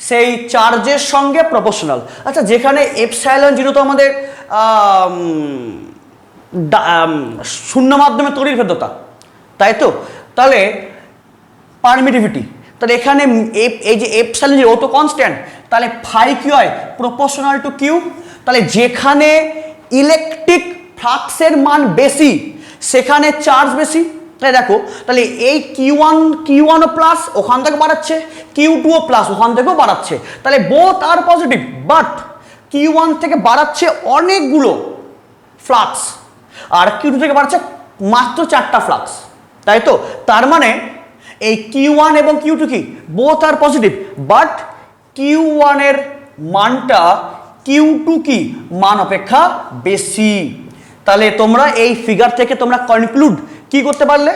সেই চার্জের সঙ্গে প্রপোর্শনাল। আচ্ছা যেখানে এপসাইলন 0 তো আমাদের শূন্য মাধ্যমে তড়িৎ ভেদ্যতা, তাই তো, তাহলে পারমিটিভিটি, তাহলে এখানে এই যে এপসাইলন 0 ও তো কনস্ট্যান্ট, তাহলে ফাই কি হয়? Proportional to Q. তাহলে যেখানে ইলেকট্রিক ফ্লাক্সের মান বেশি সেখানে চার্জ বেশি, তাই দেখো তাহলে এই কিউ ওয়ানও প্লাস ওখান থেকে বাড়াচ্ছে, কিউ2ও প্লাস ওখান থেকেও বাড়াচ্ছে, তাহলে বোথ আর পজিটিভ, বাট কিউ1 থেকে বাড়াচ্ছে অনেকগুলো ফ্লাক্স আর কিউ2 থেকে বাড়াচ্ছে মাত্র 4টা ফ্লাক্স, তাই তো? তার মানে এই কিউ1 এবং কিউ2 কি বোথ আর পজিটিভ, বাট কিউ1 এর মানটা কিউ2 কি মান অপেক্ষা বেশি। তাহলে তোমরা এই ফিগার থেকে তোমরা কনক্লুড কি করতে পারলে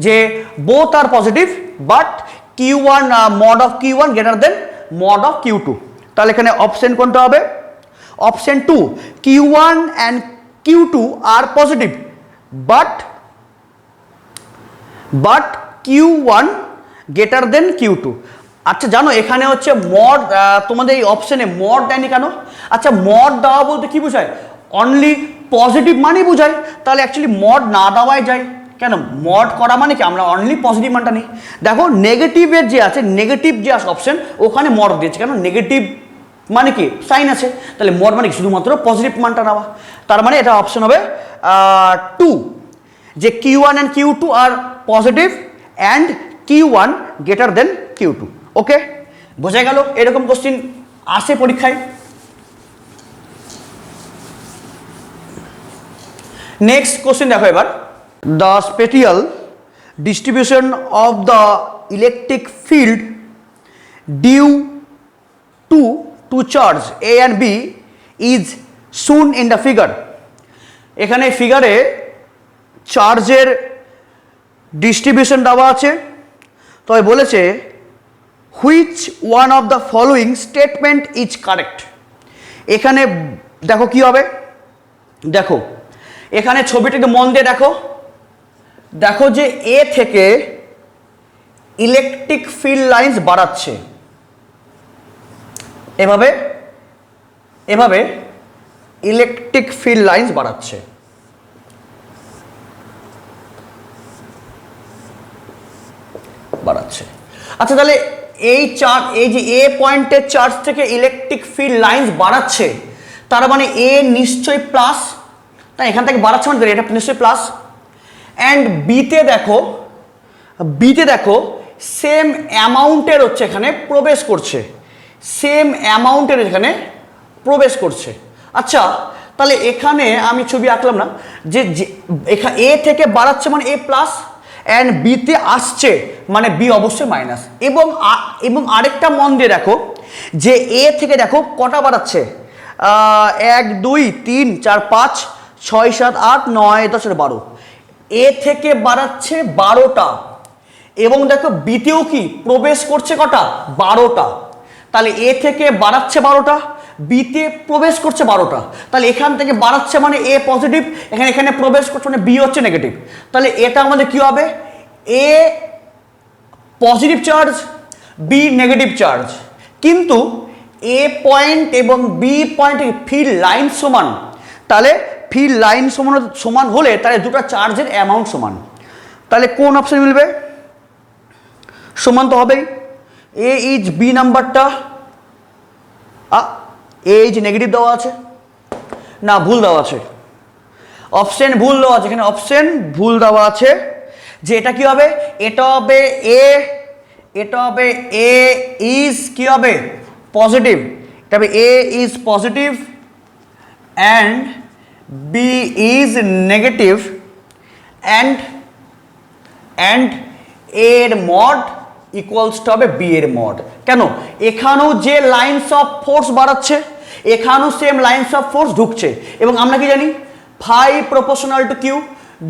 যে both are positive, but Q one mod of Q one greater than mod of Q two. তাহলে এখানে অপশন কোনটা হবে? Option 2, Q one and Q two are positive, but Q one greater than Q two. আচ্ছা জানো এখানে হচ্ছে মড, তোমাদের এই অপশনে মড দেয়নি কেন? আচ্ছা মড দেওয়া বলতে কি বোঝায়? অনলি পজিটিভ মানেই বোঝায়, তাহলে অ্যাকচুয়ালি মড না দেওয়াই যায়। কেন মড করা মানে কি আমরা অনলি পজিটিভ মানটা নিই। দেখো নেগেটিভের যে আছে, নেগেটিভ যে অপশন ওখানে মড দিয়েছে, কেন নেগেটিভ মানে কি সাইন আছে, তাহলে মড মানে শুধুমাত্র পজিটিভ মানটা নেওয়া। তার মানে এটা অপশন হবে 2, যে Q one and Q two are positive and Q one greater than Q two. Okay, বোঝা গেল? এরকম কোশ্চিন আসে পরীক্ষায়। নেক্সট কোশ্চিন দেখো এবার, the spatial distribution of the electric field due to charge A and B is shown in the figure. এখানে ফিগারে চার্জের ডিস্ট্রিবিউশন দেওয়া আছে, তবে বলেছে which one of the following statement is correct. এখানে দেখো কি হবে, দেখো এখানে ছবিটাকে মন দিয়ে দেখো, দেখো যে এ থেকে ইলেকট্রিক ফিল্ড লাইন্স বাড়াচ্ছে, এভাবে এভাবে ইলেকট্রিক ফিল্ড লাইন্স বাড়াচ্ছে। আচ্ছা তাহলে এই যে এ পয়েন্টের চার্জ থেকে ইলেকট্রিক ফিল্ড লাইন্স বাড়াচ্ছে, তার মানে এ নিশ্চয়ই প্লাস, তাই এখান থেকে বাড়াচ্ছে মানে এটা নিশ্চয়ই প্লাস। অ্যান্ড বিতে দেখো সেম অ্যামাউন্টের হচ্ছে এখানে প্রবেশ করছে, সেম অ্যামাউন্টের এখানে প্রবেশ করছে। আচ্ছা তাহলে এখানে আমি ছবি আঁকলাম না, যে এ থেকে বাড়াচ্ছে মানে এ প্লাস, অ্যান্ড বিতে আসছে মানে বি অবশ্যই মাইনাস। এবং আরেকটা মন দিয়ে দেখো যে এ থেকে দেখো কটা বাড়াচ্ছে, 1 2 3 4 5 6 7 8 9 10 12, এ থেকে বাড়াচ্ছে 12টা, এবং দেখো বিতেও কি প্রবেশ করছে কটা, 12টা। তাহলে এ থেকে বাড়াচ্ছে 12টা, বিতে প্রবেশ করছে 12টা, তাহলে এখান থেকে বাড়াচ্ছে মানে এ পজিটিভ, এখানে প্রবেশ করছে মানে বি হচ্ছে নেগেটিভ। তাহলে এটা আমাদের কি হবে, A positive charge, B negative charge, কিন্তু এ পয়েন্ট এবং বি পয়েন্ট ফিল্ড লাইন সমান, তাহলে ফিল্ড লাইন সমান হলে তাহলে দুটো চার্জের অ্যামাউন্ট সমান। তাহলে কোন অপশন মিলবে? সমান তো হবেই। এ ইজ বি নাম্বারটা এ ইজ নেগেটিভ দেওয়া আছে না ভুল দেওয়া আছে, অপশন ভুল দেওয়া আছে, এখানে অপশন ভুল দেওয়া আছে। যে এটা কি হবে, এটা হবে এ ইজ কি হবে পজিটিভ, এটা হবে A is positive and B is negative, and এর মড ইকুয়ালস টু হবে বি এর মড। কেন, এখানেও যে লাইন্স অফ ফোর্স বাড়াচ্ছে, এখানেও সেম লাইন্স অফ ফোর্স ঢুকছে, এবং আমরা কি জানি ফাই প্রপোর্শনাল টু কিউ,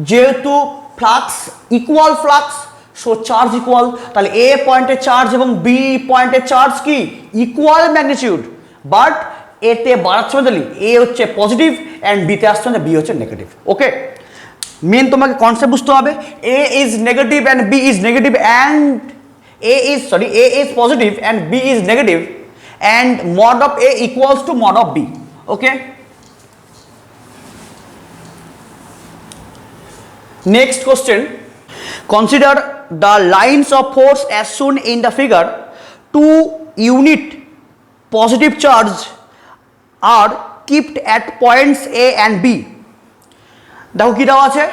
যেহেতু flux equal flux, so charge equal, তাহলে এ পয়েন্টের চার্জ এবং বি পয়েন্টের চার্জ কি ইকুয়াল ম্যাগনিটিউড, বাট এতে বাড়াচ্ছে মানে এ হচ্ছে পজিটিভ অ্যান্ড বিতে আসছে মানে বি হচ্ছে নেগেটিভ। ওকে, মেন তোমাকে কনসেপ্ট বুঝতে হবে, A is negative and B is negative and A is positive and B is negative and mod of A equals to mod of B. Okay. Next question. Consider the lines of force as shown in the figure. Two unit positive charge are kept at points A and B. দেখো কি দেওয়া আছে,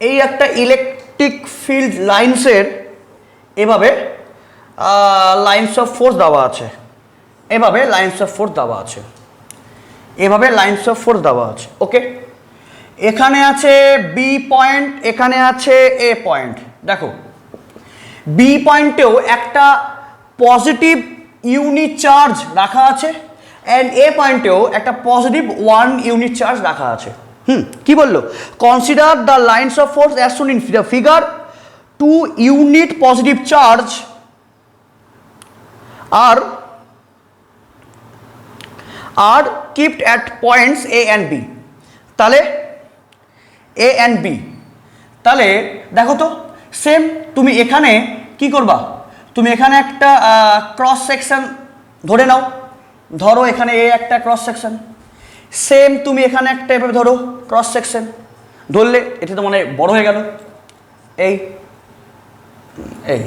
এই একটা electric field লাইন্সের এভাবে lines of force দেওয়া আছে, এভাবে লাইন্স অফ ফোর্স দেওয়া আছে, এভাবে লাইন্স অফ ফোর্স দেওয়া আছে। ওকে, এখানে আছে বি পয়েন্ট, এখানে আছে এ পয়েন্ট। দেখো বি পয়েন্টেও একটা পজিটিভ ইউনিট চার্জ রাখা আছে অ্যান্ড এ পয়েন্টেও একটা পজিটিভ 1 ইউনিট চার্জ রাখা আছে। কি বললো? Consider the lines of force as shown in the figure. 2 unit positive charge are kept at points A and B। তাহলে A and B, তাহলে দেখো তো সেম তুমি এখানে কি করবা, তুমি এখানে একটা ক্রস সেকশন ধরে নাও, ধরো এখানে এ একটা ক্রস সেকশন, সেম তুমি এখানে একটা এভাবে ধরো ক্রস সেকশন, ধরলে এটা তো মানে বড় হয়ে গেল, এই এই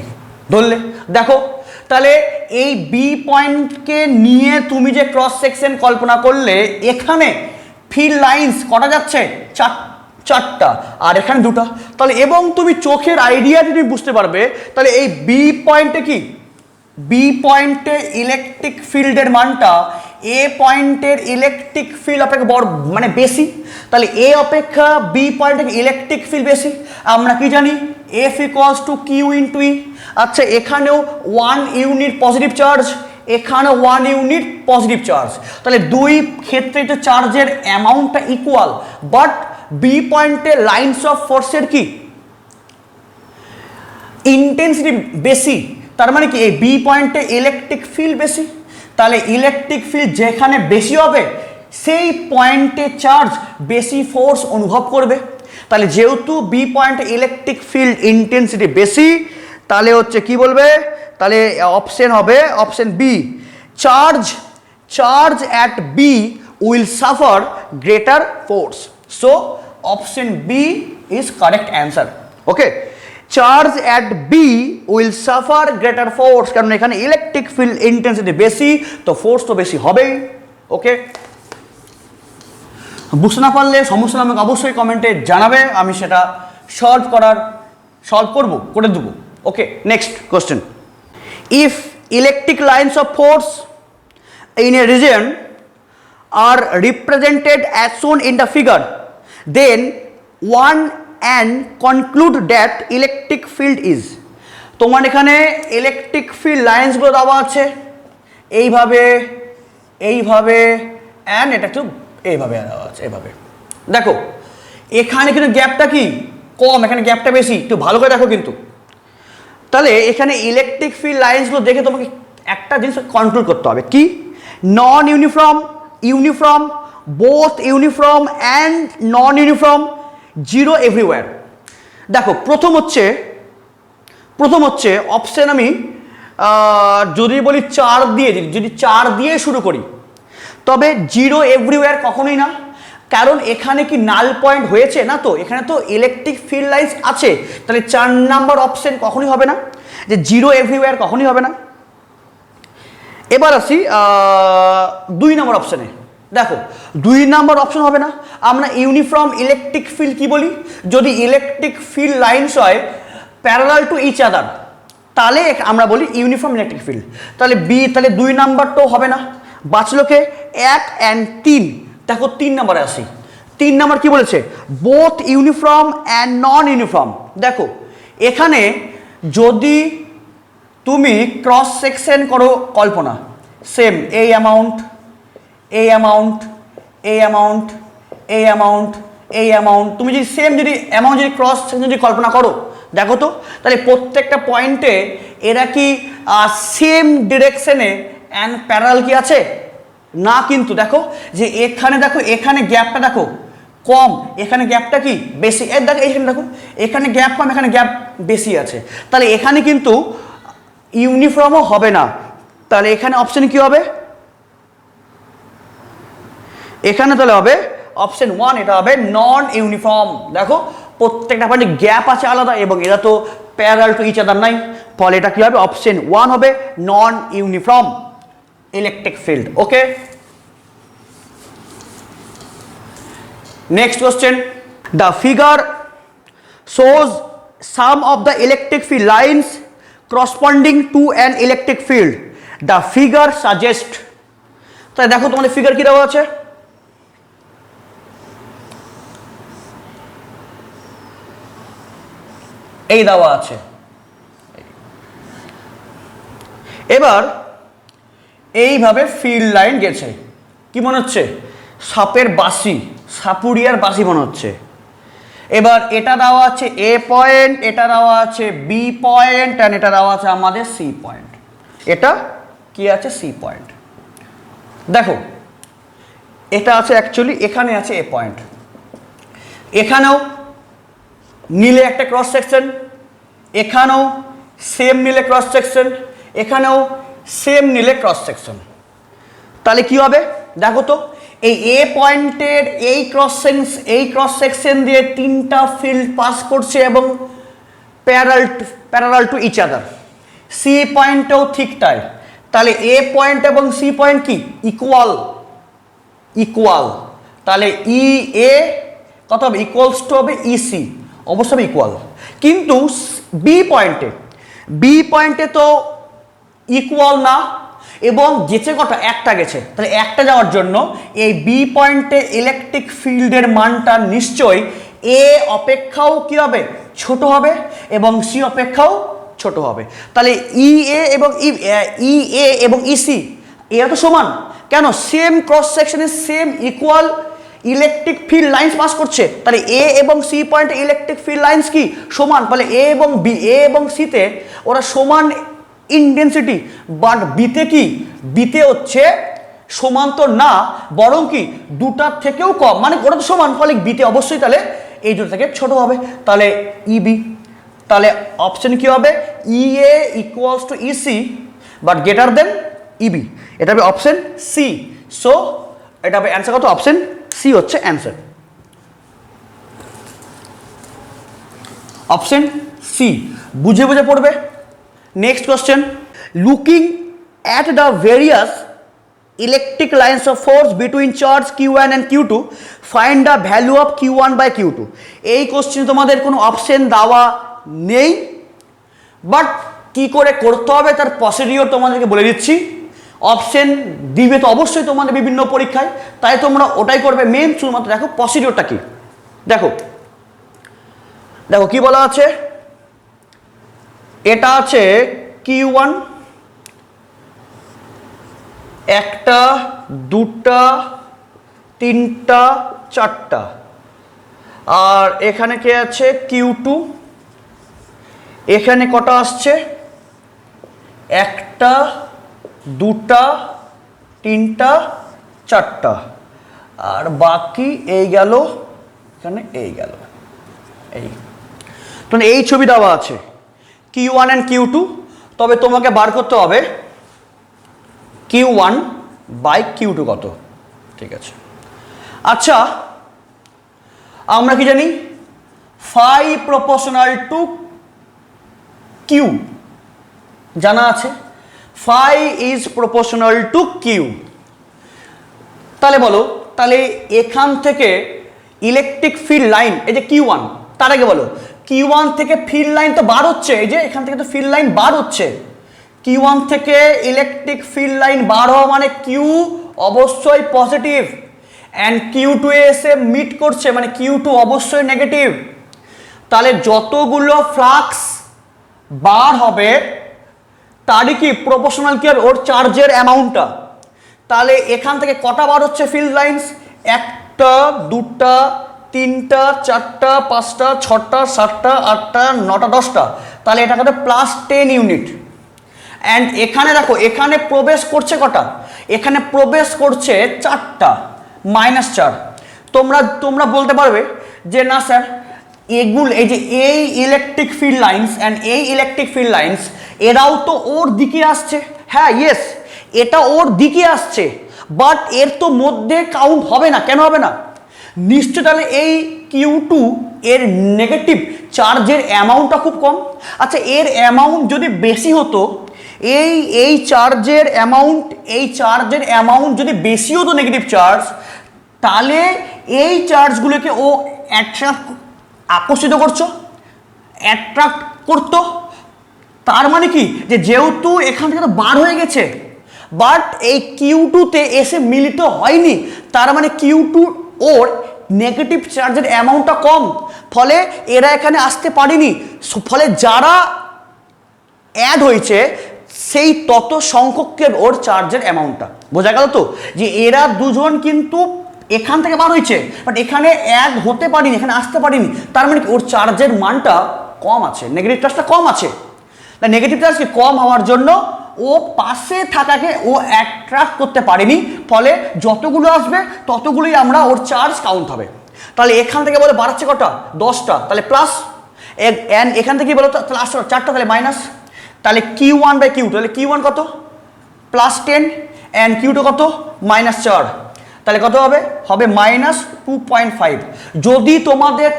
ধরলে দেখো, তাহলে এই বি পয়েন্টকে নিয়ে তুমি যে ক্রস সেকশন কল্পনা করলে, এখানে ফিল্ড লাইন্স কটা যাচ্ছে? চারটা, আর এখানে দুটো। তাহলে এবং তুমি চোখের আইডিয়া যদি বুঝতে পারবে, তাহলে এই বি পয়েন্টে কি, বি পয়েন্টে ইলেকট্রিক ফিল্ডের মানটা এ পয়েন্টের ইলেকট্রিক ফিল্ড অপেক্ষা বড়, মানে বেশি। তাহলে এ অপেক্ষা বি পয়েন্টের ইলেকট্রিক ফিল্ড বেশি। আমরা কি জানি? F equals to Q into E. আচ্ছা, এখানেও 1 ইউনিট পজিটিভ চার্জ, এখানেও 1 ইউনিট পজিটিভ চার্জ, তাহলে দুই ক্ষেত্রে তো চার্জের অ্যামাউন্টটা ইকুয়াল, বাট বি পয়েন্টে লাইন্স অফ ফোর্সের কি ইন্টেন্সিটি বেশি। তার মানে কি এই বি পয়েন্টে ইলেকট্রিক ফিল্ড বেশি, তাহলে ইলেকট্রিক ফিল্ড যেখানে বেশি হবে সেই পয়েন্টে চার্জ বেশি ফোর্স অনুভব করবে। তাহলে যেহেতু বি পয়েন্টে ইলেকট্রিক ফিল্ড ইন্টেন্সিটি বেশি, তাহলে হচ্ছে কি বলবে, তাহলে অপশন হবে option B, charge at B will suffer greater force. So option B is correct answer. Okay, charge at B will suffer greater force, কারণ এখানে ইলেকট্রিক ফিল্ড ইন্টেন্সিটি বেশি, তো ফোর্স তো বেশি হবেই। ওকে, বুঝতে না পারলে সমস্যা আমাকে অবশ্যই কমেন্টে জানাবে, আমি সেটা সলভ করে দেবো। Okay, next question. If electric lines of force in a region are represented as shown in the figure, then one and conclude that electric field is। তোমার এখানে ইলেকট্রিক ফিল্ড লাইন্সগুলো দেওয়া আছে এইভাবে, এইভাবে অ্যান্ড এটা একটু এইভাবে দেওয়া আছে, এইভাবে। দেখো এখানে কিন্তু গ্যাপটা কি কম, এখানে গ্যাপটা বেশি, একটু ভালো করে দেখো কিন্তু। তাহলে এখানে ইলেকট্রিক ফিল্ড লাইন্সগুলো দেখে তোমাকে একটা জিনিস কন্ট্রোল করতে হবে, কি? Non uniform, uniform, both uniform and non uniform, zero everywhere. দেখো প্রথম হচ্ছে অপশন, আমি যদি বলি 4 দিয়ে, যদি 4 দিয়ে শুরু করি, তবে জিরো এভরিওয়্যার কখনোই না, কারণ এখানে কি নাল পয়েন্ট হয়েছে না, তো এখানে তো ইলেকট্রিক ফিল্ড লাইন্স আছে, তাহলে 4 নাম্বার অপশন কখনোই হবে না, যে জিরো এভরিওয়্যার কখনোই হবে না। এবার আসি 2 নম্বর অপশানে। দেখো 2 নম্বর অপশন হবে না, আমরা ইউনিফর্ম ইলেকট্রিক ফিল্ড কি বলি? যদি ইলেকট্রিক ফিল্ড লাইন্স হয় প্যারালাল টু ইচ আদার, তাহলে আমরা বলি ইউনিফর্ম ইলেকট্রিক ফিল্ড। তাহলে বি, তাহলে 2 নাম্বারটাও হবে না, বাঁচলো কে? 1 and 3। দেখো 3 নম্বরে আসি। 3 নম্বর কি বলেছে? Both uniform and non uniform. দেখো এখানে যদি তুমি ক্রস সেকশন করো কল্পনা, সেম এই অ্যামাউন্ট, এই অ্যামাউন্ট, এই অ্যামাউন্ট, এই অ্যামাউন্ট, এই অ্যামাউন্ট, তুমি যদি সেম যদি অ্যামাউন্ট যদি ক্রস সেকশন যদি কল্পনা করো, দেখো তো তাহলে প্রত্যেকটা পয়েন্টে এরা কি সেম ডিরেকশনে অ্যান্ড প্যারালাল কি আছে না? কিন্তু দেখো যে এখানে, দেখো এখানে গ্যাপটা দেখো কম, এখানে গ্যাপটা কি বেশি। দেখো এইখানে, দেখো এখানে গ্যাপ কম, এখানে গ্যাপ বেশি আছে, তাহলে এখানে কিন্তু ইউনিফর্মও হবে না। তাহলে এখানে অপশন কি হবে? এখানে তাহলে হবে অপশন 1, এটা হবে নন ইউনিফর্ম। দেখো প্রত্যেকটা পয়েন্টে গ্যাপ আছে আলাদা এবং এরা তো প্যারালাল টু ইচ আদার নাই, ফলে এটা কি হবে? অপশন 1 হবে non uniform electric field. Okay, next question. The figure shows some of the electric field lines corresponding to an electric field. The figure suggests. তাই দেখো তোমাদের ফিগার কি দেওয়া আছে, এই দেওয়া আছে। এবার এইভাবে ফিল্ড লাইন গেছে, কি মনে হচ্ছে সাপের বাসি, সাপুরিয়ার বাসি মনে হচ্ছে। এবার এটা দেওয়া আছে এ পয়েন্ট, এটা দেওয়া আছে বি পয়েন্ট, অ্যান্ড এটা দেওয়া আছে আমাদের সি পয়েন্ট। এটা কি আছে সি পয়েন্ট। দেখো এটা আছে অ্যাকচুয়ালি, এখানে আছে এ পয়েন্ট, এখানেও নীলে একটা ক্রস সেকশন, এখানেও সেম নীলে ক্রস সেকশন, এখানেও সেম নীলে ক্রস সেকশন। তাহলে কি হবে দেখো তো, এই এ পয়েন্টের এই ক্রস সেকশন দিয়ে তিনটা ফিল্ড পাস করছে এবং parallel to each other. C পয়েন্টেও ঠিক তাই। তাহলে এ পয়েন্ট এবং সি পয়েন্ট কি ইকুয়াল। তাহলে ই এ কত হবে, ইকুয়ালস টু হবে ই সি, অবশ্যই ইকুয়াল। কিন্তু বি পয়েন্টে তো ইকুয়াল না, এবং গেছে কটা, একটা গেছে। তাহলে একটা যাওয়ার জন্য এই বি পয়েন্টে ইলেকট্রিক ফিল্ডের মানটা নিশ্চয়ই এ অপেক্ষাও কি হবে, ছোট হবে, এবং সি অপেক্ষাও ছোট হবে। তাহলে ই এ এবং ই সি এরা তো সমান, কেন, সেম ক্রস সেকশনে same equal electric field lines pass করছে। তাহলে এ এবং সি পয়েন্টে ইলেকট্রিক ফিল্ড লাইন্স কি সমান। তাহলে এ এবং সিতে ওরা সমান ইনডেন্সিটি, বাট বিতে হচ্ছে সমান তো না, বরং কি দুটার থেকেও কম, মানে ওরা তো সমান, ফলে বিতে অবশ্যই তাহলে এই দুটো থেকে ছোট হবে। তাহলে ইবি, তাহলে অপশন কি হবে, E A equals to E C but greater than E B, এটা হবে অপশন সি। সো এটা হবে অ্যান্সার, কত, অপশন সি হচ্ছে অ্যান্সার, অপশন সি। বুঝে পড়বে। Next question, looking at the various electric lines of force between charge q1 and q2 find the value of q1 by q2। এই question তোমাদের কোনো option দেওয়া নেই, বাট কি করে করতে হবে তার প্রসিডিওর তোমাদেরকে বলে দিচ্ছি। অপশন দিবে তো অবশ্যই তোমাদের বিভিন্ন পরীক্ষায়, তাই তোমরা ওটাই করবে। মেন শুধুমাত্র দেখো প্রসিডিওরটা কি, দেখো কি বলা আছে। এটা আছে Q1, একটা দুটা তিনটা চারটা, আর এখানে কে আছে Q2, এখানে কটা আসছে, একটা দুটা তিনটা চারটা, আর বাকি এই গেল, এখানে এই গেল, এই তো এই ছবি দেওয়া আছে Q1 and Q2। তবে তোমাকে বার করতে হবে Q1 বাই Q2 কত, ঠিক আছে। আচ্ছা আমরা কি জানি, ফাই প্রপোর্শনাল টু কিউ জানা আছে, phi is proportional to Q. তাহলে বলো, তাহলে এখান থেকে ইলেকট্রিক ফিল্ড লাইন, এই যে Q1, তার আগে বলো Q1 থেকে ফিল্ড লাইন তো বার হচ্ছে, এই যে এখান থেকে তো ফিল্ড লাইন বার হচ্ছে। Q1 থেকে ইলেকট্রিক ফিল্ড লাইন বার হওয়া মানে কিউ অবশ্যই পজিটিভ, অ্যান্ড Q2 এ এসে মিট করছে মানে Q2 অবশ্যই নেগেটিভ। তাহলে যতগুলো ফ্লাক্স বার হবে তারই কি প্রপোর্শনাল কি হবে ওর চার্জের অ্যামাউন্টটা। তাহলে এখান থেকে কটা বার হচ্ছে ফিল্ড লাইন্স, একটা দুটা তিনটা চারটা পাঁচটা ছটা সাতটা আটটা নটা দশটা, তাহলে এটা কত +10 ইউনিট। অ্যান্ড এখানে দেখো এখানে প্রবেশ করছে কটা, এখানে প্রবেশ করছে চারটা, -4। তোমরা বলতে পারবে যে না স্যার এগুলো, এই যে এই ইলেকট্রিক ফিল্ড লাইন্স অ্যান্ড এই ইলেকট্রিক ফিল্ড লাইন্স এরাও তো ওর দিকে আসছে। হ্যাঁ ইয়েস, এটা ওর দিকে আসছে, বাট এর তো মধ্যে কাউন্ট হবে না। কেন হবে না, নিশ্চয়, তাহলে এই Q2 এর নেগেটিভ চার্জের অ্যামাউন্টটা খুব কম। আচ্ছা এর অ্যামাউন্ট যদি বেশি হতো, এই চার্জের অ্যামাউন্ট যদি বেশি হতো নেগেটিভ চার্জ, তাহলে এই চার্জগুলোকে ও আকর্ষিত করছো, অ্যাট্রাক্ট করতো। তার মানে কি যে যেহেতু এখান থেকে তো বার হয়ে গেছে, বাট এই Q2-তে এসে মিলিত হয়নি, তার মানে Q2 ওর নেগেটিভ চার্জের অ্যামাউন্টটা কম, ফলে এরা এখানে আসতে পারেনি। ফলে যারা অ্যাড হয়েছে সেই তত সংখ্যকের ওর চার্জের অ্যামাউন্টটা বোঝা গেল তো, যে এরা দুজন কিন্তু এখান থেকে বার হয়েছে বাট এখানে অ্যাড হতে পারিনি, এখানে আসতে পারিনি, তার মানে ওর চার্জের মানটা কম আছে, নেগেটিভ চার্জটা কম আছে। নেগেটিভ চার্জ কি কম হওয়ার জন্য ও পাশে থাকাকে ও অ্যাট্রাক্ট করতে পারেনি, ফলে যতগুলো আসবে ততগুলোই আমরা ওর চার্জ কাউন্ট হবে। তাহলে এখান থেকে বলে বাড়াচ্ছে কটা, 10টা, তাহলে প্লাস, এখান থেকে বলো তাহলে 4টা, তাহলে মাইনাস। তাহলে Q1/Q2, তাহলে Q1 কত +10 অ্যান্ড Q2 কত -4, তাহলে কত হবে -2.5। যদি তোমাদের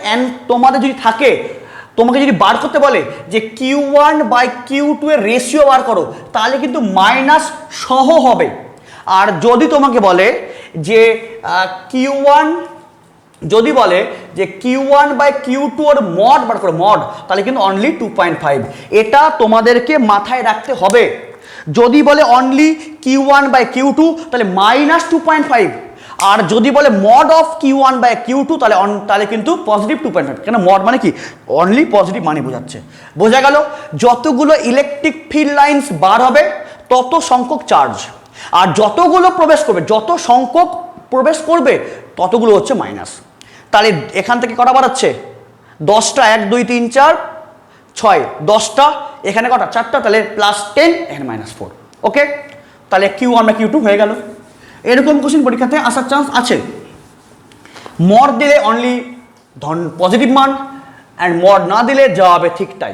যদি থাকে, তোমাকে যদি বার করতে বলে যে Q1/Q2 এর রেশিও বার করো, তাহলে কিন্তু মাইনাস সহ হবে। আর যদি তোমাকে বলে যে Q1/Q2 ওর মড বার করো, মড, তাহলে কিন্তু অনলি 2.5। এটা তোমাদেরকে মাথায় রাখতে হবে। যদি বলে অনলি Q1/Q2 তাহলে -2.5, আর যদি বলে মড অফ Q1/Q2 তাহলে কিন্তু পজিটিভ 2.5। কেন মড মানে কি, অনলি পজিটিভ মানে বোঝাচ্ছে। বোঝা গেল, যতগুলো ইলেকট্রিক ফিল্ড লাইন্স বার হবে তত সংখ্যক চার্জ, আর যতগুলো প্রবেশ করবে ততগুলো হচ্ছে মাইনাস। তাহলে এখান থেকে কটা বাড়াচ্ছে, 10টা, 1 2 3 4 6, 10টা, এখানে কটা 4টা, তাহলে +10, এখানে -4। ওকে, তাহলে Q1/Q2 হয়ে গেল। এরকম কোশ্চেন পরীক্ষাতে আসার চান্স আছে। মড দিলে অনলি পজিটিভ মান, অ্যান্ড মড না দিলে জবাবে ঠিক টাই।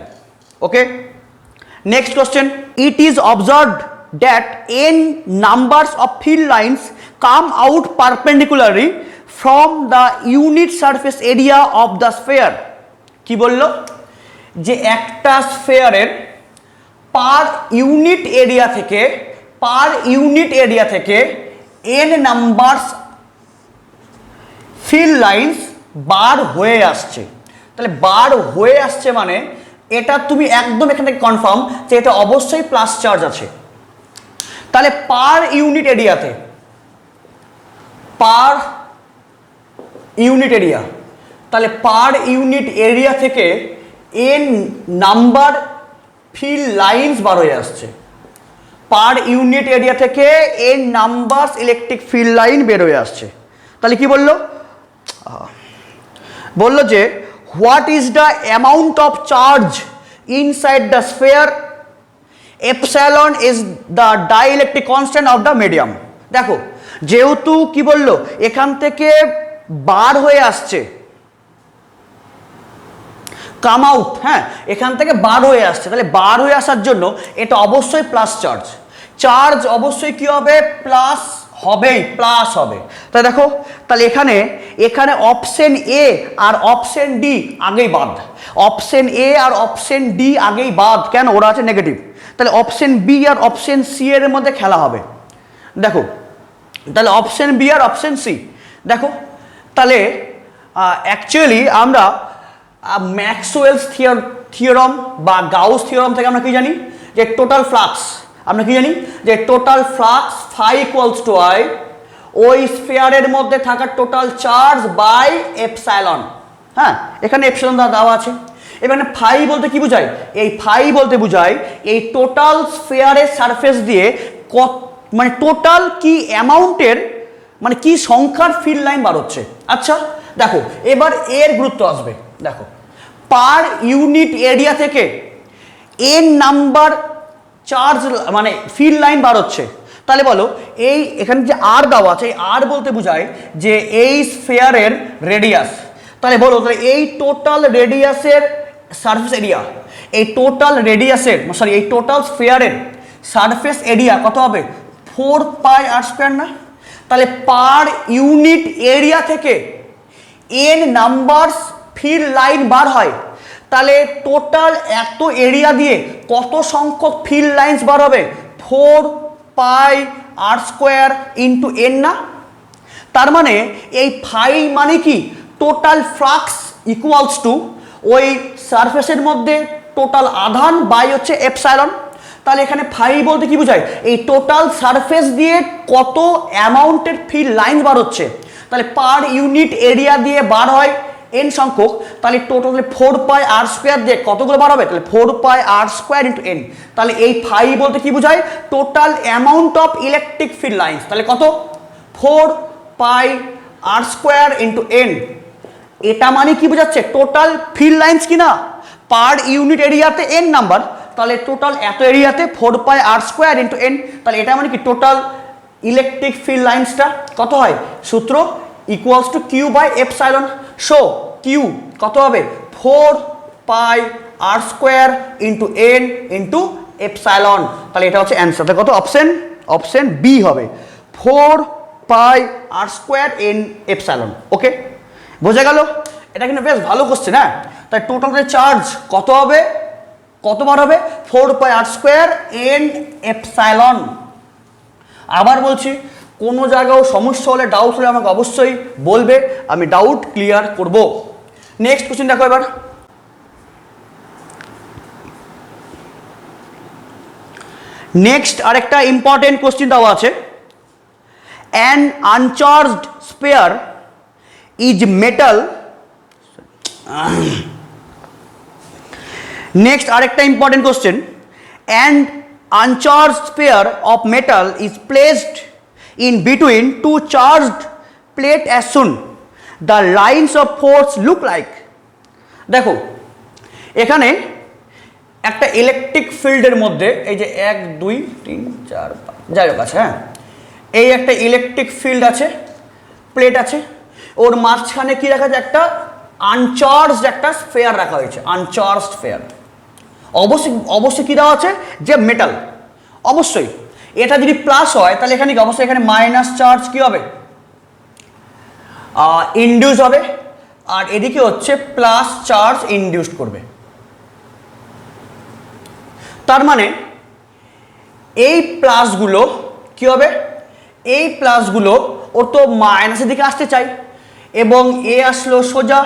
Okay, next question, it is observed that n numbers of field lines come out perpendicularly from the unit surface area of the sphere. কি বললো, যে একটা স্ফেয়ারের পার ইউনিট এরিয়া থেকে n নাম্বারস ফিল্ড লাইন্স বার হয়ে আসছে। তাহলে বার হয়ে আসছে মানে এটা তুমি একদম এখান থেকে কনফার্ম যে এটা অবশ্যই প্লাস চার্জ আছে। তাহলে পার ইউনিট এরিয়া থেকে n নাম্বার ফিল্ড লাইন্স বার হয়ে আসছে। পার ইউনিট এরিয়া থেকে n numbers electric field line বের হয়ে আসছে। তাহলে কি বললো যে what is the amount of charge inside the sphere, epsilon is the dielectric constant of the medium. দেখো, যেহেতু কি বললো এখান থেকে বার হয়ে আসছে, কাম আউট, হ্যাঁ, এখান থেকে বার হয়ে আসছে, তাহলে বার হয়ে আসার জন্য এটা অবশ্যই প্লাস চার্জ অবশ্যই কি হবে, প্লাস হবে। তাই দেখো, তাহলে এখানে অপশন এ আর অপশন ডি আগেই বাদ, কেন, ওরা আছে নেগেটিভ। তাহলে অপশন বি আর অপশন সি এর মধ্যে খেলা হবে। দেখো, তাহলে অপশন বি আর অপশন সি, দেখো, তাহলে অ্যাকচুয়ালি আমরা ম্যাক্সওয়েলস থিওরাম বা গাউস থিওরাম থেকে আমরা কি জানি, যে total flux, phi equals to I, ওই স্ফিয়ারের মধ্যে থাকা টোটাল চার্জ বাই এপসাইলন। হ্যাঁ, এখানে এপসাইলন দেওয়া আছে। এখানে ফাই বলতে কি বোঝায়, এই টোটাল স্ফিয়ারের সারফেস দিয়ে মানে টোটাল কি অ্যামাউন্টের, মানে কি সংখ্যার ফিল্ড লাইন বার হচ্ছে। আচ্ছা দেখো, এবার এর গুরুত্ব আসবে। দেখো, পার ইউনিট এরিয়া থেকে n নাম্বার চার্জ মানে ফিল্ড লাইন বার হচ্ছে। তাহলে বলো, এখানে যে আর দেওয়া আছে, এই আর বলতে বোঝায় যে এই স্ফিয়ারের রেডিয়াস। তাহলে বলো, তাহলে এই টোটাল রেডিয়াসের সারফেস এরিয়া, এই টোটাল স্ফিয়ারের সারফেস এরিয়া কত হবে, 4πr² না? তাহলে পার ইউনিট এরিয়া থেকে n নাম্বারস ফিল্ড লাইন বার হয়, তাহলে টোটাল এত এরিয়া দিয়ে কত সংখ্যক ফিল্ড লাইন্স বার হবে, 4πr² ইন্টু n না? তার মানে এই ফাই মানে কি, টোটাল ফ্লাক্স ইকুয়ালস টু ওই সারফেসের মধ্যে টোটাল আধান বাই হচ্ছে এপসাইলন। তাহলে এখানে ফাই বলতে কি বোঝায়, এই টোটাল সারফেস দিয়ে কত অ্যামাউন্টের ফিল্ড লাইন বার হচ্ছে। তাহলে পার ইউনিট এরিয়া দিয়ে বার হয় এন সংখ্যক, তাহলে টোটালি 4 পাই আর স্কোয়ার দিয়ে কতগুলো বার হবে, তাহলে 4 pi r square into N. তাহলে এই ফাই বলতে কি বোঝায়, total amount of electric field lines. তাহলে কত, 4 pi r square into N. এটা মানে কি বোঝাচ্ছে, টোটাল ফিল্ড লাইন্স কিনা পার ইউনিট এরিয়াতে এন নাম্বার, তাহলে টোটাল এত এরিয়াতে 4 pi r square into N. তাহলে এটা মানে কি টোটাল ইলেকট্রিক ফিল্ড লাইন্সটা কত হয়, সূত্র equals to Q by epsilon. So Q কত হবে, 4 pi r square into N into epsilon. তাহলে এটা হচ্ছে অ্যান্সার। কত, অপশন বি হবে 4 pi r square N epsilon. Okay, বোঝা গেল? এটা কিন্তু বেশ ভালো কোশ্চেন। হ্যাঁ, তাই টোটাল চার্জ কত হবে, কতবার হবে, 4 pi r square N epsilon. আবার বলছি, কোনো জায়গাও সমস্যা হলে, ডাউট হলে আমাকে অবশ্যই বলবে, আমি ডাউট ক্লিয়ার করব। নেক্সট কোশ্চেন দেখো এবার। নেক্সট আরেকটা ইম্পর্টেন্ট কোশ্চেন দেওয়া আছে, an uncharged sphere is metal. Next আরেকটা important question, and uncharged pair of metal is placed in between two charged plate as soon the lines of force look like। দেখো এখানে একটা electric ফিল্ডের মধ্যে এই যে 1 2 3 4 5 যাই হোক আছে, হ্যাঁ, এই একটা ইলেকট্রিক ফিল্ড আছে, প্লেট আছে, ওর মাঝখানে কি রাখা আছে, একটা আনচার্জড একটা স্ফেয়ার রাখা হয়েছে, আনচার্জড স্ফেয়ার। অবশ্যই কি দেওয়া আছে, যে মেটাল। অবশ্যই এটা যদি প্লাস হয় তাহলে এখানে কি, অবশ্যই এখানে মাইনাস চার্জ কি হবে, ইনডিউস হবে, আর এদিকে হচ্ছে প্লাস চার্জ ইনডিউসড করবে। তার মানে এই প্লাসগুলো কি হবে, এই প্লাসগুলো ও তো মাইনাসের দিকে আসতে চাই, এবং এ আসলো সোজা,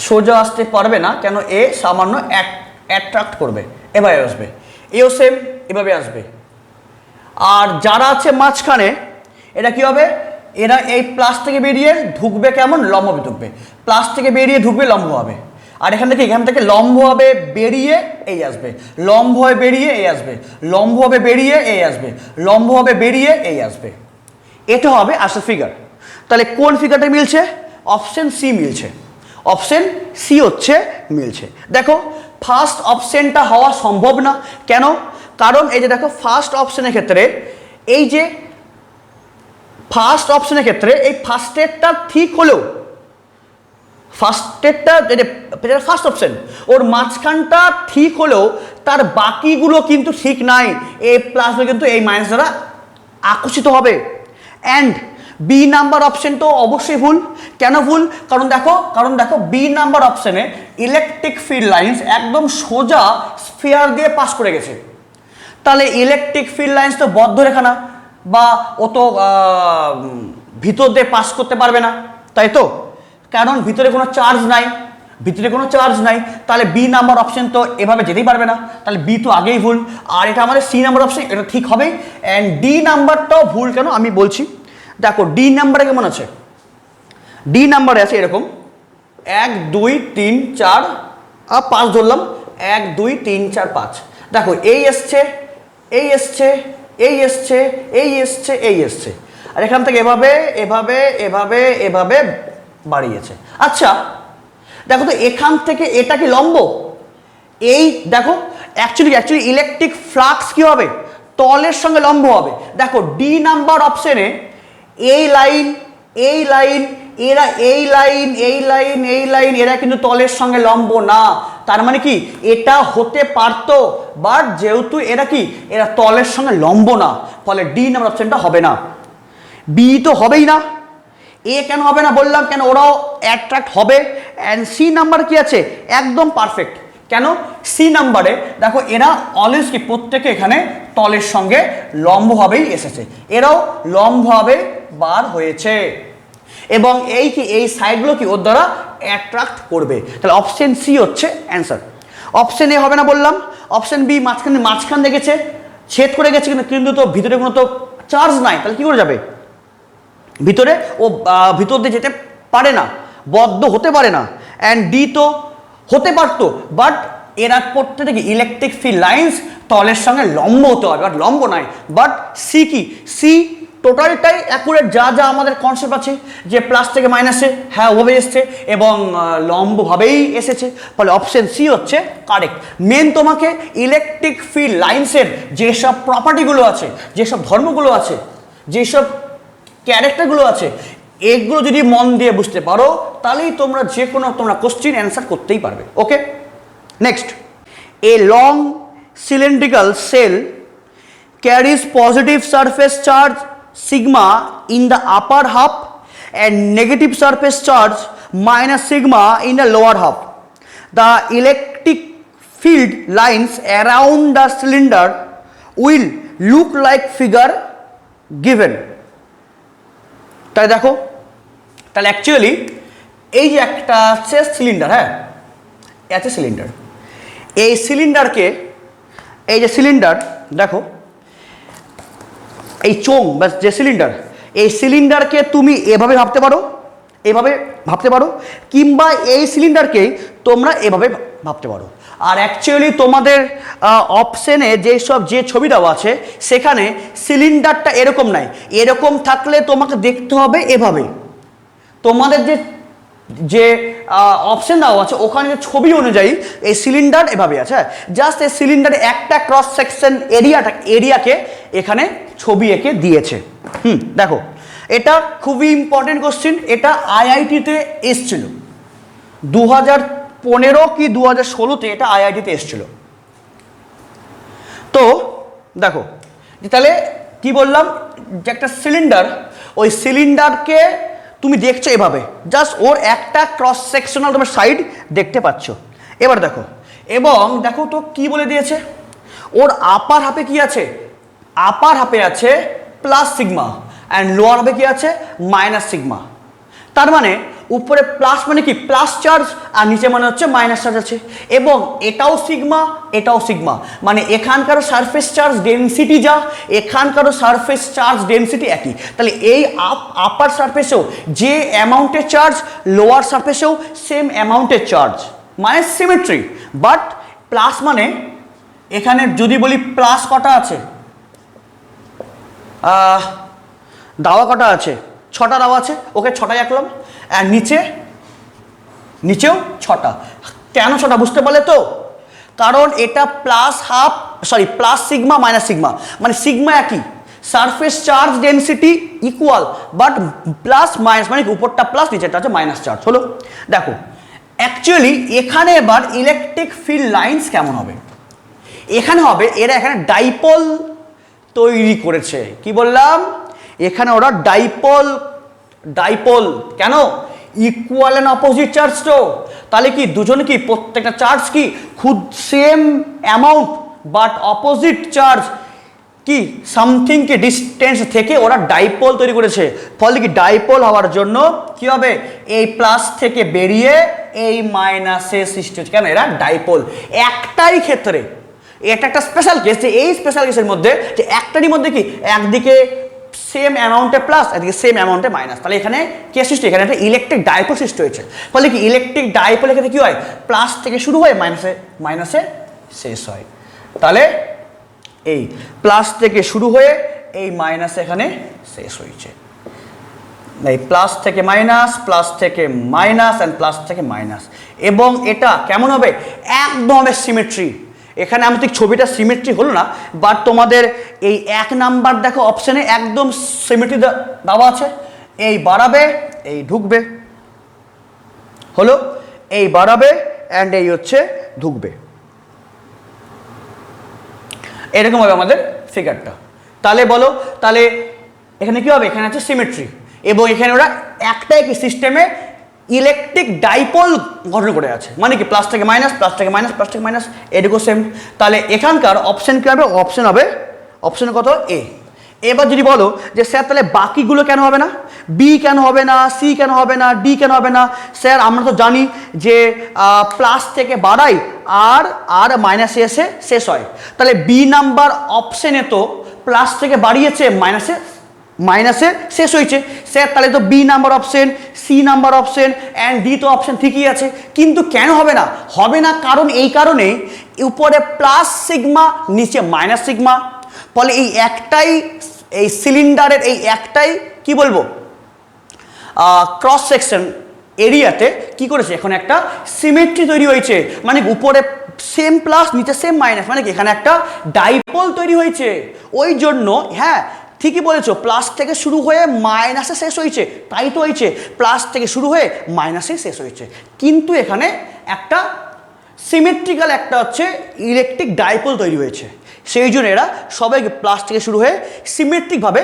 সোজা আসতে পারবে না, কেন এ সামান্য অ্যাট্রাক্ট করবে, এভাবে আসবে, এও সেম এভাবে আসবে। আর যারা আছে মাঝখানে, এটা কি হবে, এরা এই প্লাস থেকে বেরিয়ে ঢুকবে কেমন, লম্বভাবে ঢুকবে, প্লাস থেকে বেরিয়ে ঢুকবে লম্ব হবে, আর এখান থেকে লম্বভাবে বেরিয়ে এই আসবে, লম্বভাবে বেরিয়ে এই আসবে, লম্বভাবে বেরিয়ে এই আসবে, লম্বভাবে বেরিয়ে এই আসবে। এটা হবে আসল ফিগার। তাহলে কোন ফিগারটা মিলছে, অপশন সি মিলছে, অপশন সি হচ্ছে মিলছে। দেখো ফার্স্ট অপশনটা হওয়া সম্ভব না, কেন, কারণ এই যে দেখো ফার্স্ট অপশনের ক্ষেত্রে, এই যে ফার্স্ট অপশনের ক্ষেত্রে এই ফার্স্টেরটা ঠিক হলেও, ফার্স্টেরটা যেটা ফার্স্ট অপশন, ওর মাঝখানটা ঠিক হলেও তার বাকিগুলো কিন্তু ঠিক নাই, এ প্লাস কিন্তু এই মাইনাস দ্বারা আকর্ষিত হবে। অ্যান্ড বি নাম্বার অপশন তো অবশ্যই ভুল। কেন ভুল, কারণ দেখো বি নাম্বার অপশনে ইলেকট্রিক ফিল্ড লাইন্স একদম সোজা স্ফিয়ার দিয়ে পাস করে গেছে। তাহলে ইলেকট্রিক ফিল্ড লাইন্স তো বদ্ধ রেখা না, বা ও তো ভিতর দিয়ে পাস করতে পারবে না, তাই তো, কারণ ভিতরে কোনো চার্জ নাই, ভিতরে কোনো চার্জ নাই, তাহলে বি নাম্বার অপশন তো এভাবে যেতেই পারবে না, তাহলে বি তো আগেই ভুল। আর এটা আমাদের সি নাম্বার অপশন, এটা ঠিক হবেই। অ্যান্ড ডি নাম্বারটাও ভুল। কেন আমি বলছি, দেখো ডি নাম্বারে কেমন আছে, ডি নাম্বারে আছে এরকম 1 2 3 4 আর 5 ধরলাম, 1 2 3 4 5। দেখো এই এসছে, এই এসছে, এই এসছে, এই এসছে, এই এসছে, আর এখান থেকে এভাবে এভাবে এভাবে এভাবে বাড়িয়েছে। আচ্ছা দেখো তো এখান থেকে এটা কি লম্ব, এই দেখো অ্যাকচুয়ালি ইলেকট্রিক ফ্লাক্স কি হবে, তলের সঙ্গে লম্ব হবে। দেখো ডি নাম্বার অপশনে এই লাইন, এই লাইন, এরা এই লাইন, এই লাইন, এই লাইন, এরা কিন্তু তলের সঙ্গে লম্ব না। তার মানে কি এটা হতে পারতো, বাট যেহেতু এরা কি, এরা তলের সঙ্গে লম্ব না, ফলে ডি নাম্বার অপশনটা হবে না। বি তো হবেই না, এ কেন হবে না বললাম, কেন ওরাও অ্যাট্রাক্ট হবে। অ্যান্ড সি নাম্বার কি আছে, একদম পারফেক্ট। কেন, সি নাম্বারে দেখো এরা অলওয়েজ কি প্রত্যেকে এখানে তলের সঙ্গে লম্বভাবেই এসেছে, এরাও লম্বভাবে বার হয়েছে। এবং এই কি এই সাইডগুলো কি ওর দ্বারা অ্যাট্রাক্ট করবে। তাহলে অপশন সি হচ্ছে অ্যান্সার। অপশন এ হবে না বললাম, অপশন বি মাঝখান দেখেছে, ছেদ করে গেছে, কিন্তু তো ভিতরে কোনো তো চার্জ নাই, তাহলে কি করে যাবে ভিতরে, ও ভিতর দিয়ে যেতে পারে না, বদ্ধ হতে পারে না। অ্যান্ড ডি তো হতে পারতো, বাট এরা প্রত্যেকে ইলেকট্রিক ফিল্ড লাইন্স তলের সঙ্গে লম্ব হতে হবে, বাট লম্ব নাই। বাট সি কি, সি টোটালটাই অ্যাকুরেট, যা যা আমাদের কনসেপ্ট আছে যে প্লাস থেকে মাইনাসে হ্যাঁ ওভাবে এসছে এবং লম্বভাবেই এসেছে, ফলে অপশন সি হচ্ছে কারেক্ট। মেন তোমাকে ইলেকট্রিক ফিল্ড লাইন্সের যেসব প্রপার্টিগুলো আছে, যেসব ধর্মগুলো আছে, যেসব ক্যারেক্টারগুলো আছে, এগুলো যদি মন দিয়ে বুঝতে পারো তাহলেই তোমরা যে কোনো কোশ্চিন অ্যান্সার করতেই পারবে। Okay, next, a long cylindrical cell carries positive surface charge sigma in the upper half and negative surface charge minus sigma in the lower half. The electric field lines around the cylinder will look like figure given. তাই দেখো, তাহলে actually এই যে একটা আছে cylinder, হ্যাঁ আছে cylinder, এই সিলিন্ডারকে, এই যে সিলিন্ডার দেখো, এই চোঙ বা যে সিলিন্ডার, এই সিলিন্ডারকে তুমি এভাবে ভাবতে পারো, এভাবে ভাবতে পারো, কিংবা এই সিলিন্ডারকেই তোমরা এভাবে ভাবতে পারো। আর অ্যাকচুয়ালি তোমাদের অপশনে যে ছবি দেওয়া আছে সেখানে সিলিন্ডারটা এরকম নাই, এরকম থাকলে তোমাকে দেখতে হবে এভাবে। তোমাদের যে অপশন দেওয়া আছে ওখানে যে ছবি অনুযায়ী এই সিলিন্ডার এভাবে আছে, জাস্ট এই সিলিন্ডারে একটা ক্রস সেকশন এরিয়াকে এখানে ছবি এঁকে দিয়েছে। দেখো, এটা খুবই ইম্পর্টেন্ট কোশ্চিন, এটা আইআইটিতে এসছিল 2015 কি 2016-তে এটা আইআইটিতে এসছিল। তো দেখো, তাহলে কি বললাম যে একটা সিলিন্ডার, ওই সিলিন্ডারকে তুমি দেখছো এভাবে, জাস্ট ওর একটা ক্রস সেকশনাল তোমার সাইড দেখতে পাচ্ছ। এবার দেখো, এবং দেখো তো কি বলে দিয়েছে, ওর আপার হাফে কি আছে, আপার হাফে আছে প্লাস সিগমা অ্যান্ড লোয়ার হাফে কি আছে মাইনাস সিগমা। তার মানে উপরে প্লাস মানে কি প্লাস চার্জ, আর নিচে মানে হচ্ছে মাইনাস চার্জ আছে, এবং এটাও সিগমা এটাও সিগমা, মানে এখানকারও সারফেস চার্জ ডেনসিটি যা, এখানকারও সারফেস চার্জ ডেনসিটি একই। তাহলে এই আপার সারফেসেও যে অ্যামাউন্টের চার্জ, লোয়ার সারফেসেও সেম অ্যামাউন্টের চার্জ, মানে সিমেট্রি। বাট প্লাস মানে এখানে যদি বলি প্লাস কটা আছে, দাওয়া কটা আছে, 6টা দাওয়া আছে, ওকে 6টাই আঁকলাম। আর নিচেও 6টা। কেন 6টা বুঝতে পারলে তো, কারণ এটা প্লাস সিগমা মাইনাস সিগমা, মানে সিগমা একই, surface charge density equal, but plus minus মানে উপরটা প্লাস নিচেরটা আছে মাইনাস চার্জ হলো। দেখো অ্যাকচুয়ালি এখানে এবার ইলেকট্রিক ফিল্ড লাইন্স কেমন হবে, এখানে হবে এরা এখানে ডাইপোল তৈরি করেছে। কি বললাম, এখানে ওরা ডাইপোল কেন, ইকুয়াল অ্যান্ড অপোজিট চার্জ তো, তাহলে কি দুজনে কি প্রত্যেকটা চার্জ কি খুব same amount, but opposite charge কি সামথিং কি ডিস্টেন্স থেকে ওরা ডাইপোল তৈরি করেছে। ফলে কি ডাইপোল হওয়ার জন্য কি হবে, এই প্লাস থেকে বেরিয়ে এই মাইনাসে সৃষ্টি হচ্ছে। কেন, এরা ডাইপোল। একটাই ক্ষেত্রে, এটা একটা স্পেশাল কেস, যে এই স্পেশাল কেসের মধ্যে যে একটারই মধ্যে কি একদিকে সেম অ্যামাউন্টে প্লাস, একদিকে সেম অ্যামাউন্টে মাইনাস, তাহলে এখানে কে সৃষ্টি, এখানে একটা ইলেকট্রিক ডাইপোল সৃষ্টি হয়েছে। ফলে কি ইলেকট্রিক ডাইপোল এখানে কি হয়, প্লাস থেকে শুরু হয় মাইনাসে শেষ হয়। তাহলে এই প্লাস থেকে শুরু হয়ে এই মাইনাসে এখানে শেষ হয়েছে। এই প্লাস থেকে মাইনাস, প্লাস থেকে মাইনাস অ্যান্ড প্লাস থেকে মাইনাস। এবং এটা কেমন হবে, একদম হবে সিমেট্রি। এখানে আমাদের ছবিটা সিমেট্রি হলো না, বাট তোমাদের এই 1 নাম্বার দেখো অপশানে একদম সিমেট্রি দেওয়া আছে, এই বাড়াবে এই ঢুকবে, হলো এই বাড়াবে অ্যান্ড এই হচ্ছে ঢুকবে, এরকম হবে আমাদের ফিগারটা। তাহলে বলো, তাহলে এখানে কি হবে, এখানে আছে সিমেট্রি, এবং এখানে ওরা একটা একই সিস্টেমে ইলেকট্রিক ডাইপোল গঠন করে আছে, মানে কি প্লাস থেকে মাইনাস, প্লাস থেকে মাইনাস, প্লাস থেকে মাইনাস, এটুকু সেম। তাহলে এখানকার অপশন কি হবে, অপশন কত, এ। এবার যদি বলো যে স্যার তাহলে বাকিগুলো কেন হবে না, বি কেন হবে না, সি কেন হবে না, ডি কেন হবে না? স্যার আমরা তো জানি যে প্লাস থেকে বাড়াই আর আর মাইনাসে এসে শেষ হয়, তাহলে বি নাম্বার অপশনে তো প্লাস থেকে বাড়িয়েছে মাইনাসে মাইনাসে শেষ হয়েছে। স্যার তাহলে তো B number option, C number option and D তো অপশন ঠিকই আছে, কিন্তু কেন হবে না? হবে না কারণ এই কারণে উপরে প্লাস সিগমা নিচে মাইনাস সিগমা, ফলে এই একটাই এই সিলিন্ডারের এই একটাই কি বলবো ক্রস সেকশন এরিয়াতে কি করেছে এখন একটা সিমেট্রি তৈরি হয়েছে, মানে উপরে সেম প্লাস নিচে সেম মাইনাস, মানে কি এখানে একটা ডাইপোল তৈরি হয়েছে। ওই জন্য হ্যাঁ ঠিকই বলেছো, প্লাস থেকে শুরু হয়ে মাইনাসে শেষ হয়েছে, তাই তো হয়েছে প্লাস থেকে শুরু হয়ে মাইনাসে শেষ হয়েছে, কিন্তু এখানে একটা সিমেট্রিক্যাল একটা হচ্ছে ইলেকট্রিক ডাইপোল তৈরি হয়েছে, সেই জন্য এরা সবাই প্লাস থেকে শুরু হয়ে সিমেট্রিকভাবে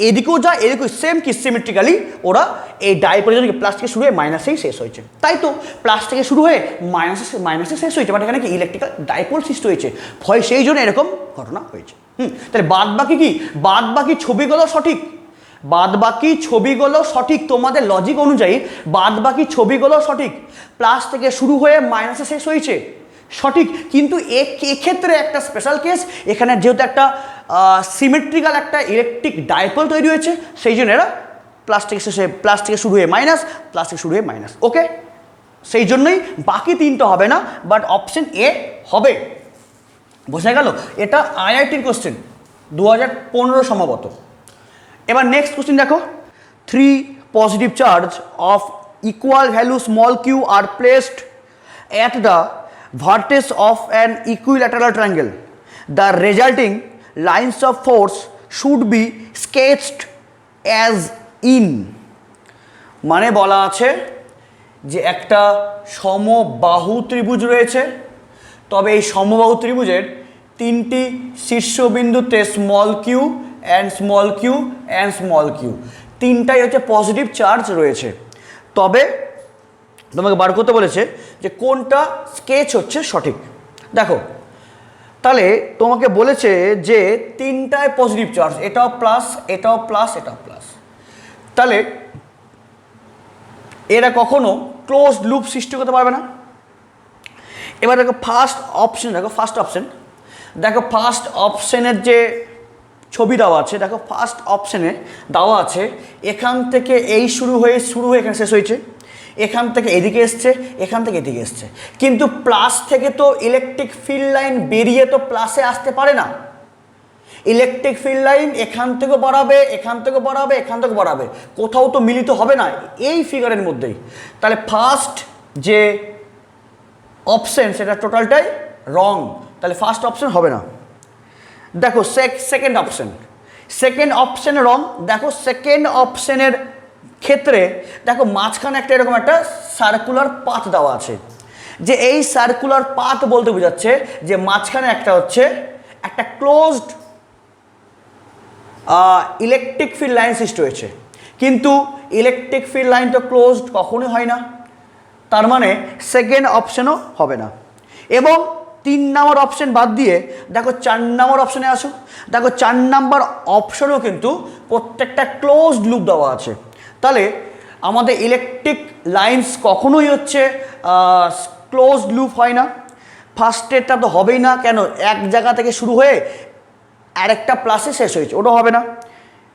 এদিকেও যায় এদিকেও সেম কি সিমেট্রিক্যালি ওরা এই ডাইপোলের জন্য প্লাস থেকে শুরু হয়ে মাইনাসেই শেষ হয়েছে, তাই তো প্লাস থেকে শুরু হয়ে মাইনাসে শেষ হয়েছে, বাট এখানে কি ইলেকট্রিক্যাল ডাইপোল সৃষ্টি হয়েছে, ভয় সেই জন্য এরকম ঘটনা হয়েছে। তাহলে বাদ বাকি কি, বাদ বাকি ছবিগুলো সঠিক, বাদ বাকি ছবিগুলো সঠিক, তোমাদের লজিক অনুযায়ী বাদ বাকি ছবিগুলো সঠিক, প্লাস থেকে শুরু হয়ে মাইনাসে শেষ হয়েছে সঠিক, কিন্তু এক্ষেত্রে একটা স্পেশাল কেস, এখানে যেহেতু একটা সিমেট্রিক্যাল একটা ইলেকট্রিক ডাইপোল তৈরি হয়েছে, সেই জন্য এরা প্লাস থেকে শুরু হয়ে মাইনাস, প্লাস থেকে শুরু হয়ে মাইনাস, ওকে, সেই জন্যই বাকি তিনটা হবে না, বাট অপশন এ হবে। বোঝা গেল? এটা আইআইটির কোশ্চেন 2015 সম্ভবত। এবার নেক্সট কোশ্চেন দেখো, 3 positive charge of equal value small Q are placed at the vertex of an equilateral triangle. The resulting lines of force should be sketched as in. মানে বলা আছে যে একটা সমবাহু ত্রিভুজ রয়েছে, তবে এই সমবাহু ত্রিভুজের তিনটি শীর্ষবিন্দুতে small Q and small Q and small Q তিনটাই হচ্ছে পজিটিভ চার্জ রয়েছে, তবে তোমাকে বার করতে বলেছে যে কোনটা স্কেচ হচ্ছে সঠিক। দেখো তাহলে তোমাকে বলেছে যে তিনটায় পজিটিভ চার্জ, এটাও প্লাস এটাও প্লাস এটাও প্লাস, তাহলে এরা কখনো ক্লোজড লুপ সৃষ্টি করতে পারবে না। এবার দেখো ফার্স্ট অপশন, দেখো ফার্স্ট অপশন, দেখো ফার্স্ট অপশনের যে ছবি দেওয়া আছে, দেখো ফার্স্ট অপশনে দেওয়া আছে এখান থেকে এই শুরু হয়ে এখানে শেষ হয়েছে, এখান থেকে এদিকে এসছে, এখান থেকে এদিকে এসছে, কিন্তু প্লাস থেকে তো ইলেকট্রিক ফিল্ড লাইন বেরিয়ে তো প্লাসে আসতে পারে না, ইলেকট্রিক ফিল্ড লাইন এখান থেকে বাড়াবে, এখান থেকে বাড়াবে, এখান থেকে বাড়াবে, কোথাও তো মিলিত হবে না এই ফিগারের মধ্যেই, তাহলে ফার্স্ট যে অপশন সেটা টোটালটাই রং, তাহলে ফার্স্ট অপশন হবে না। দেখো সেকেন্ড অপশন রং, দেখো সেকেন্ড অপশনের ক্ষেত্রে দেখো মাঝখানে একটা এরকম একটা সার্কুলার পাথ দেওয়া আছে, যে এই সার্কুলার পাথ বলতে বোঝাচ্ছে যে মাঝখানে একটা হচ্ছে একটা ক্লোজড ইলেকট্রিক ফিল্ড লাইন সৃষ্টি হয়েছে, কিন্তু ইলেকট্রিক ফিল্ড লাইন তো ক্লোজড কখনোই হয় না, তার মানে সেকেন্ড অপশনও হবে না। এবং 3 নম্বর অপশন বাদ দিয়ে দেখো 4 নম্বর অপশনে আসো, দেখো 4 নম্বর অপশনেও কিন্তু প্রত্যেকটা ক্লোজড লুপ দেওয়া আছে, তাহলে আমাদের ইলেকট্রিক লাইন্স কখনোই হচ্ছে ক্লোজড লুপ হয় না। ফার্স্টেরটা তো হবেই না, কেন এক জায়গা থেকে শুরু হয়ে আরেকটা প্লাসে শেষ হয়েছে, ওটাও হবে না।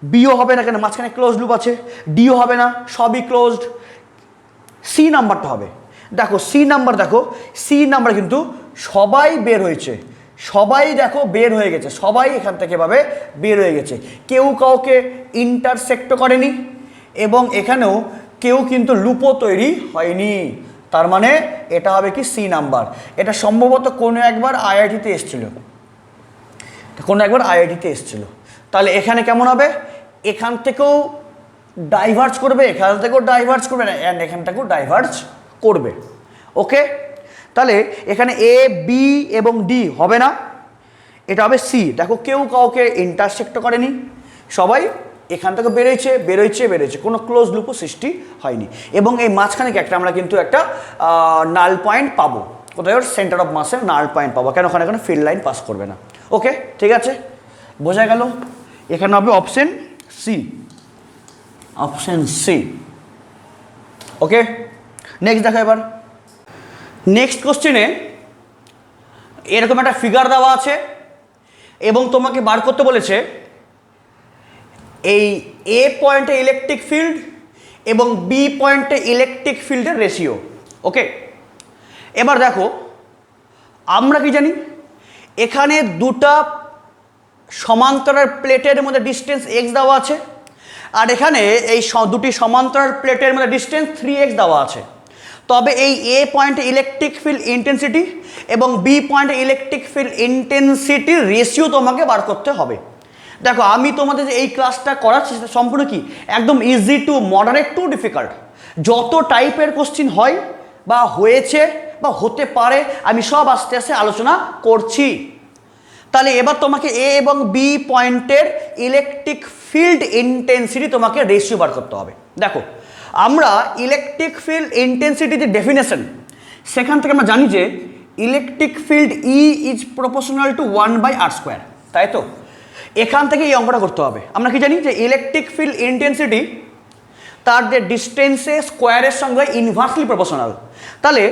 বিও হবে না, কেন মাঝখানে ক্লোজড লুপ আছে। ডিও হবে না, সবই ক্লোজড। সি নাম্বারটা হবে, দেখো সি নাম্বার কিন্তু সবাই বের হয়েছে, সবাই দেখো বের হয়ে গেছে, সবাই এখান থেকে ভাবে বের হয়ে গেছে, কেউ কাউকে ইন্টারসেক্ট করেনি এবং এখানেও কেউ কিন্তু লুপও তৈরি হয়নি, তার মানে এটা হবে কি সি নাম্বার। এটা সম্ভবত কোনো একবার আইআইটিতে এসেছিল, তাহলে এখানে কেমন হবে, এখান থেকেও ডাইভার্জ করবে, এখান থেকেও ডাইভার্জ করবে না, অ্যান্ড এখান থেকেও ডাইভার্জ করবে, ওকে। তাহলে এখানে এ বি এবং ডি হবে না, এটা হবে সি। দেখো কেউ কাউকে ইন্টারসেক্ট করেনি, সবাই এখান থেকে বেরোচ্ছে, কোনো ক্লোজ লুপও সৃষ্টি হয়নি। এবং এই মাঝখানে একটা আমরা কিন্তু একটা নাল পয়েন্ট পাবো, কোথায় ওর সেন্টার অফ মাসের নাল পয়েন্ট পাবো, কেন ওখানে ফিল্ড লাইন পাস করবে না, ওকে ঠিক আছে, বোঝা গেল। এখানে হবে অপশন সি, অপশন সি। ওকে, নেক্সট দেখো এবার। নেক্সট কোশ্চেনে এরকম একটা ফিগার দেওয়া আছে এবং তোমাকে বার করতে বলেছে এই এ পয়েন্টে ইলেকট্রিক ফিল্ড এবং বি পয়েন্টে ইলেকট্রিক ফিল্ডের রেশিও। ওকে, এবার দেখো আমরা কি জানি, এখানে দুটা সমান্তরাল প্লেটের মধ্যে ডিস্টেন্স এক্স দেওয়া আছে, আর এখানে এই দুটি সমান্তরাল প্লেটের মধ্যে ডিস্টেন্স 3x দেওয়া আছে। তবে এই এ পয়েন্টে ইলেকট্রিক ফিল্ড ইন্টেন্সিটি এবং বি পয়েন্টে ইলেকট্রিক ফিল্ড ইন্টেন্সিটির রেশিও তোমাকে বার করতে হবে। দেখো আমি তোমাদের যে এই ক্লাসটা করাচ্ছি সেটা সম্পূর্ণ কি একদম easy to moderate to difficult. যত টাইপের কোশ্চিন হয় বা হয়েছে বা হতে পারে আমি সব আস্তে আস্তে আলোচনা করছি। তাহলে এবার তোমাকে এ এবং বি পয়েন্টের ইলেকট্রিক ফিল্ড ইন্টেন্সিটি তোমাকে রেশিও বার করতে হবে। দেখো আমরা ইলেকট্রিক ফিল্ড ইন্টেন্সিটি যে ডেফিনেশন, সেখান থেকে আমরা জানি যে electric field E is proportional two 1/r², তাই তো? এখান থেকে এই অঙ্কটা করতে হবে। আমরা কি জানি যে ইলেকট্রিক ফিল্ড ইন্টেন্সিটি তার যে ডিস্টেন্সে স্কোয়ারের সঙ্গে ইনভার্সলি প্রপোর্শনাল। তাহলে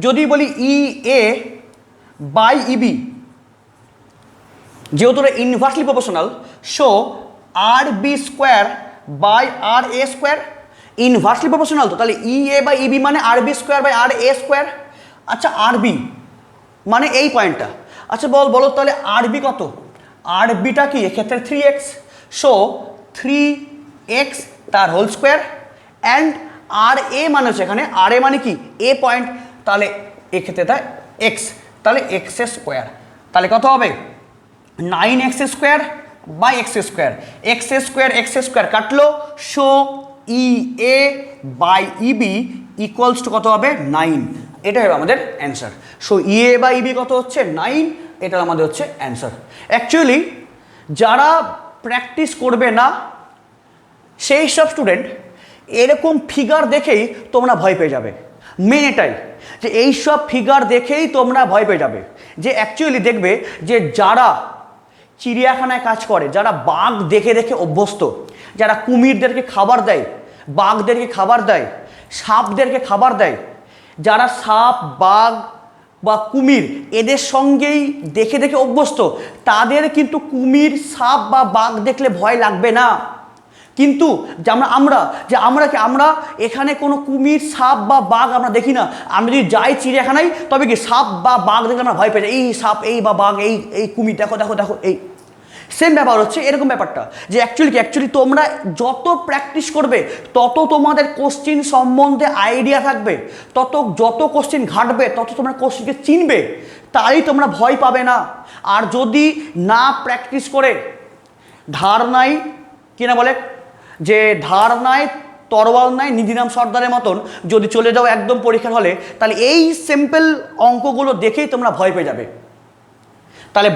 যদি বলি ই এ বাই ইবি, যেহেতু inversely proportional, so r B square by r A square inversely proportional. তো তাহলে ই এ বাই ইবি মানে r B square by r A square. আচ্ছা আর বি মানে এই পয়েন্টটা, আচ্ছা বলো তাহলে আর বি কত? আর বিটা কি এক্ষেত্রে 3x, সো 3x তার হোল স্কোয়ার, অ্যান্ড আর এ মানে হচ্ছে এখানে আর এ মানে কি এ পয়েন্ট, তাহলে এক্ষেত্রে তাই এক্স, তাহলে এক্স স্কোয়ার। তাহলে কত হবে 9x square by X square, X square কাটলো, so E A by E B equals to কত হবে 9। এটা হবে আমাদের answer. So E A by E B কত হচ্ছে 9, এটা আমাদের হচ্ছে অ্যান্সার। অ্যাকচুয়ালি যারা প্র্যাকটিস করবে না সেই সব স্টুডেন্ট এরকম ফিগার দেখেই তোমরা ভয় পেয়ে যাবে। মেন এটাই যে এই সব ফিগার দেখেই তোমরা ভয় পেয়ে যাবে। যে অ্যাকচুয়ালি দেখবে যে যারা চিড়িয়াখানায় কাজ করে, যারা বাঘ দেখে দেখে অভ্যস্ত, যারা কুমিরদেরকে খাবার দেয়, বাঘদেরকে খাবার দেয়, সাপদেরকে খাবার দেয়, যারা সাপ বাঘ বা কুমির এদের সঙ্গেই দেখে দেখে অভ্যস্ত, তাদের কিন্তু কুমির সাপ বা বাঘ দেখলে ভয় লাগবে না। কিন্তু আমরা এখানে কোনো কুমির সাপ বা বাঘ আমরা দেখি না। আমরা যদি যাই চিড়িয়াখানায় তবে কি সাপ বা বাঘ দেখলে আমরা ভয় পেয়ে যাই, এই সাপ এই বা বাঘ এই কুমির দেখো দেখো দেখো। এই সেম ব্যাপার হচ্ছে এরকম ব্যাপারটা যে অ্যাকচুয়ালি তোমরা যত প্র্যাকটিস করবে তত তোমাদের কোশ্চিন সম্বন্ধে আইডিয়া থাকবে, যত কোশ্চিন ঘাটবে তত তোমরা কোশ্চিনকে চিনবে, তাই তোমরা ভয় পাবে না। আর যদি না প্র্যাকটিস করে ধার নাই কিনা বলে যে ধার নাই তরোয়াল নাই নিধিরাম সর্দারের মতন যদি চলে যাও একদম পরীক্ষার হলে, তাহলে এই সিম্পল অঙ্কগুলো দেখেই তোমরা ভয় পেয়ে যাবে। তাহলে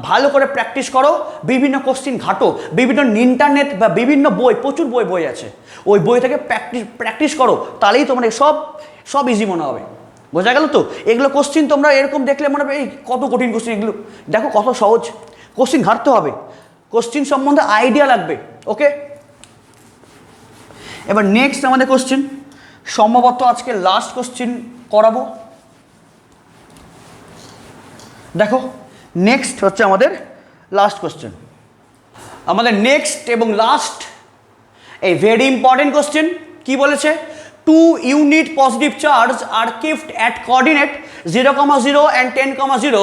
ভালো করে প্র্যাকটিস করো, বিভিন্ন কোশ্চিন ঘাটো, বিভিন্ন ইন্টারনেট বা বিভিন্ন বই, প্রচুর বই আছে, ওই বই থেকে প্র্যাকটিস করো, তাহলেই তোমরা সব ইজি মনে হবে। বোঝা গেল তো? এগুলো কোশ্চিন তোমরা এরকম দেখলে মনে হবে এই কত কঠিন কোশ্চিন, এগুলো দেখো কত সহজ। কোশ্চিন ঘাটতে হবে, কোশ্চিন সম্বন্ধে আইডিয়া লাগবে। ওকে, এবার নেক্সট আমাদের কোশ্চিন, সম্ভবত আজকে লাস্ট কোশ্চিন করাবো। দেখো নেক্সট হচ্ছে আমাদের লাস্ট কোশ্চেন, আমাদের নেক্সট এবং লাস্ট এই ভেরি ইম্পর্টেন্ট কোশ্চেন। কি বলেছে? 2 unit positive charge are kept at coordinate 0,0 and 10,0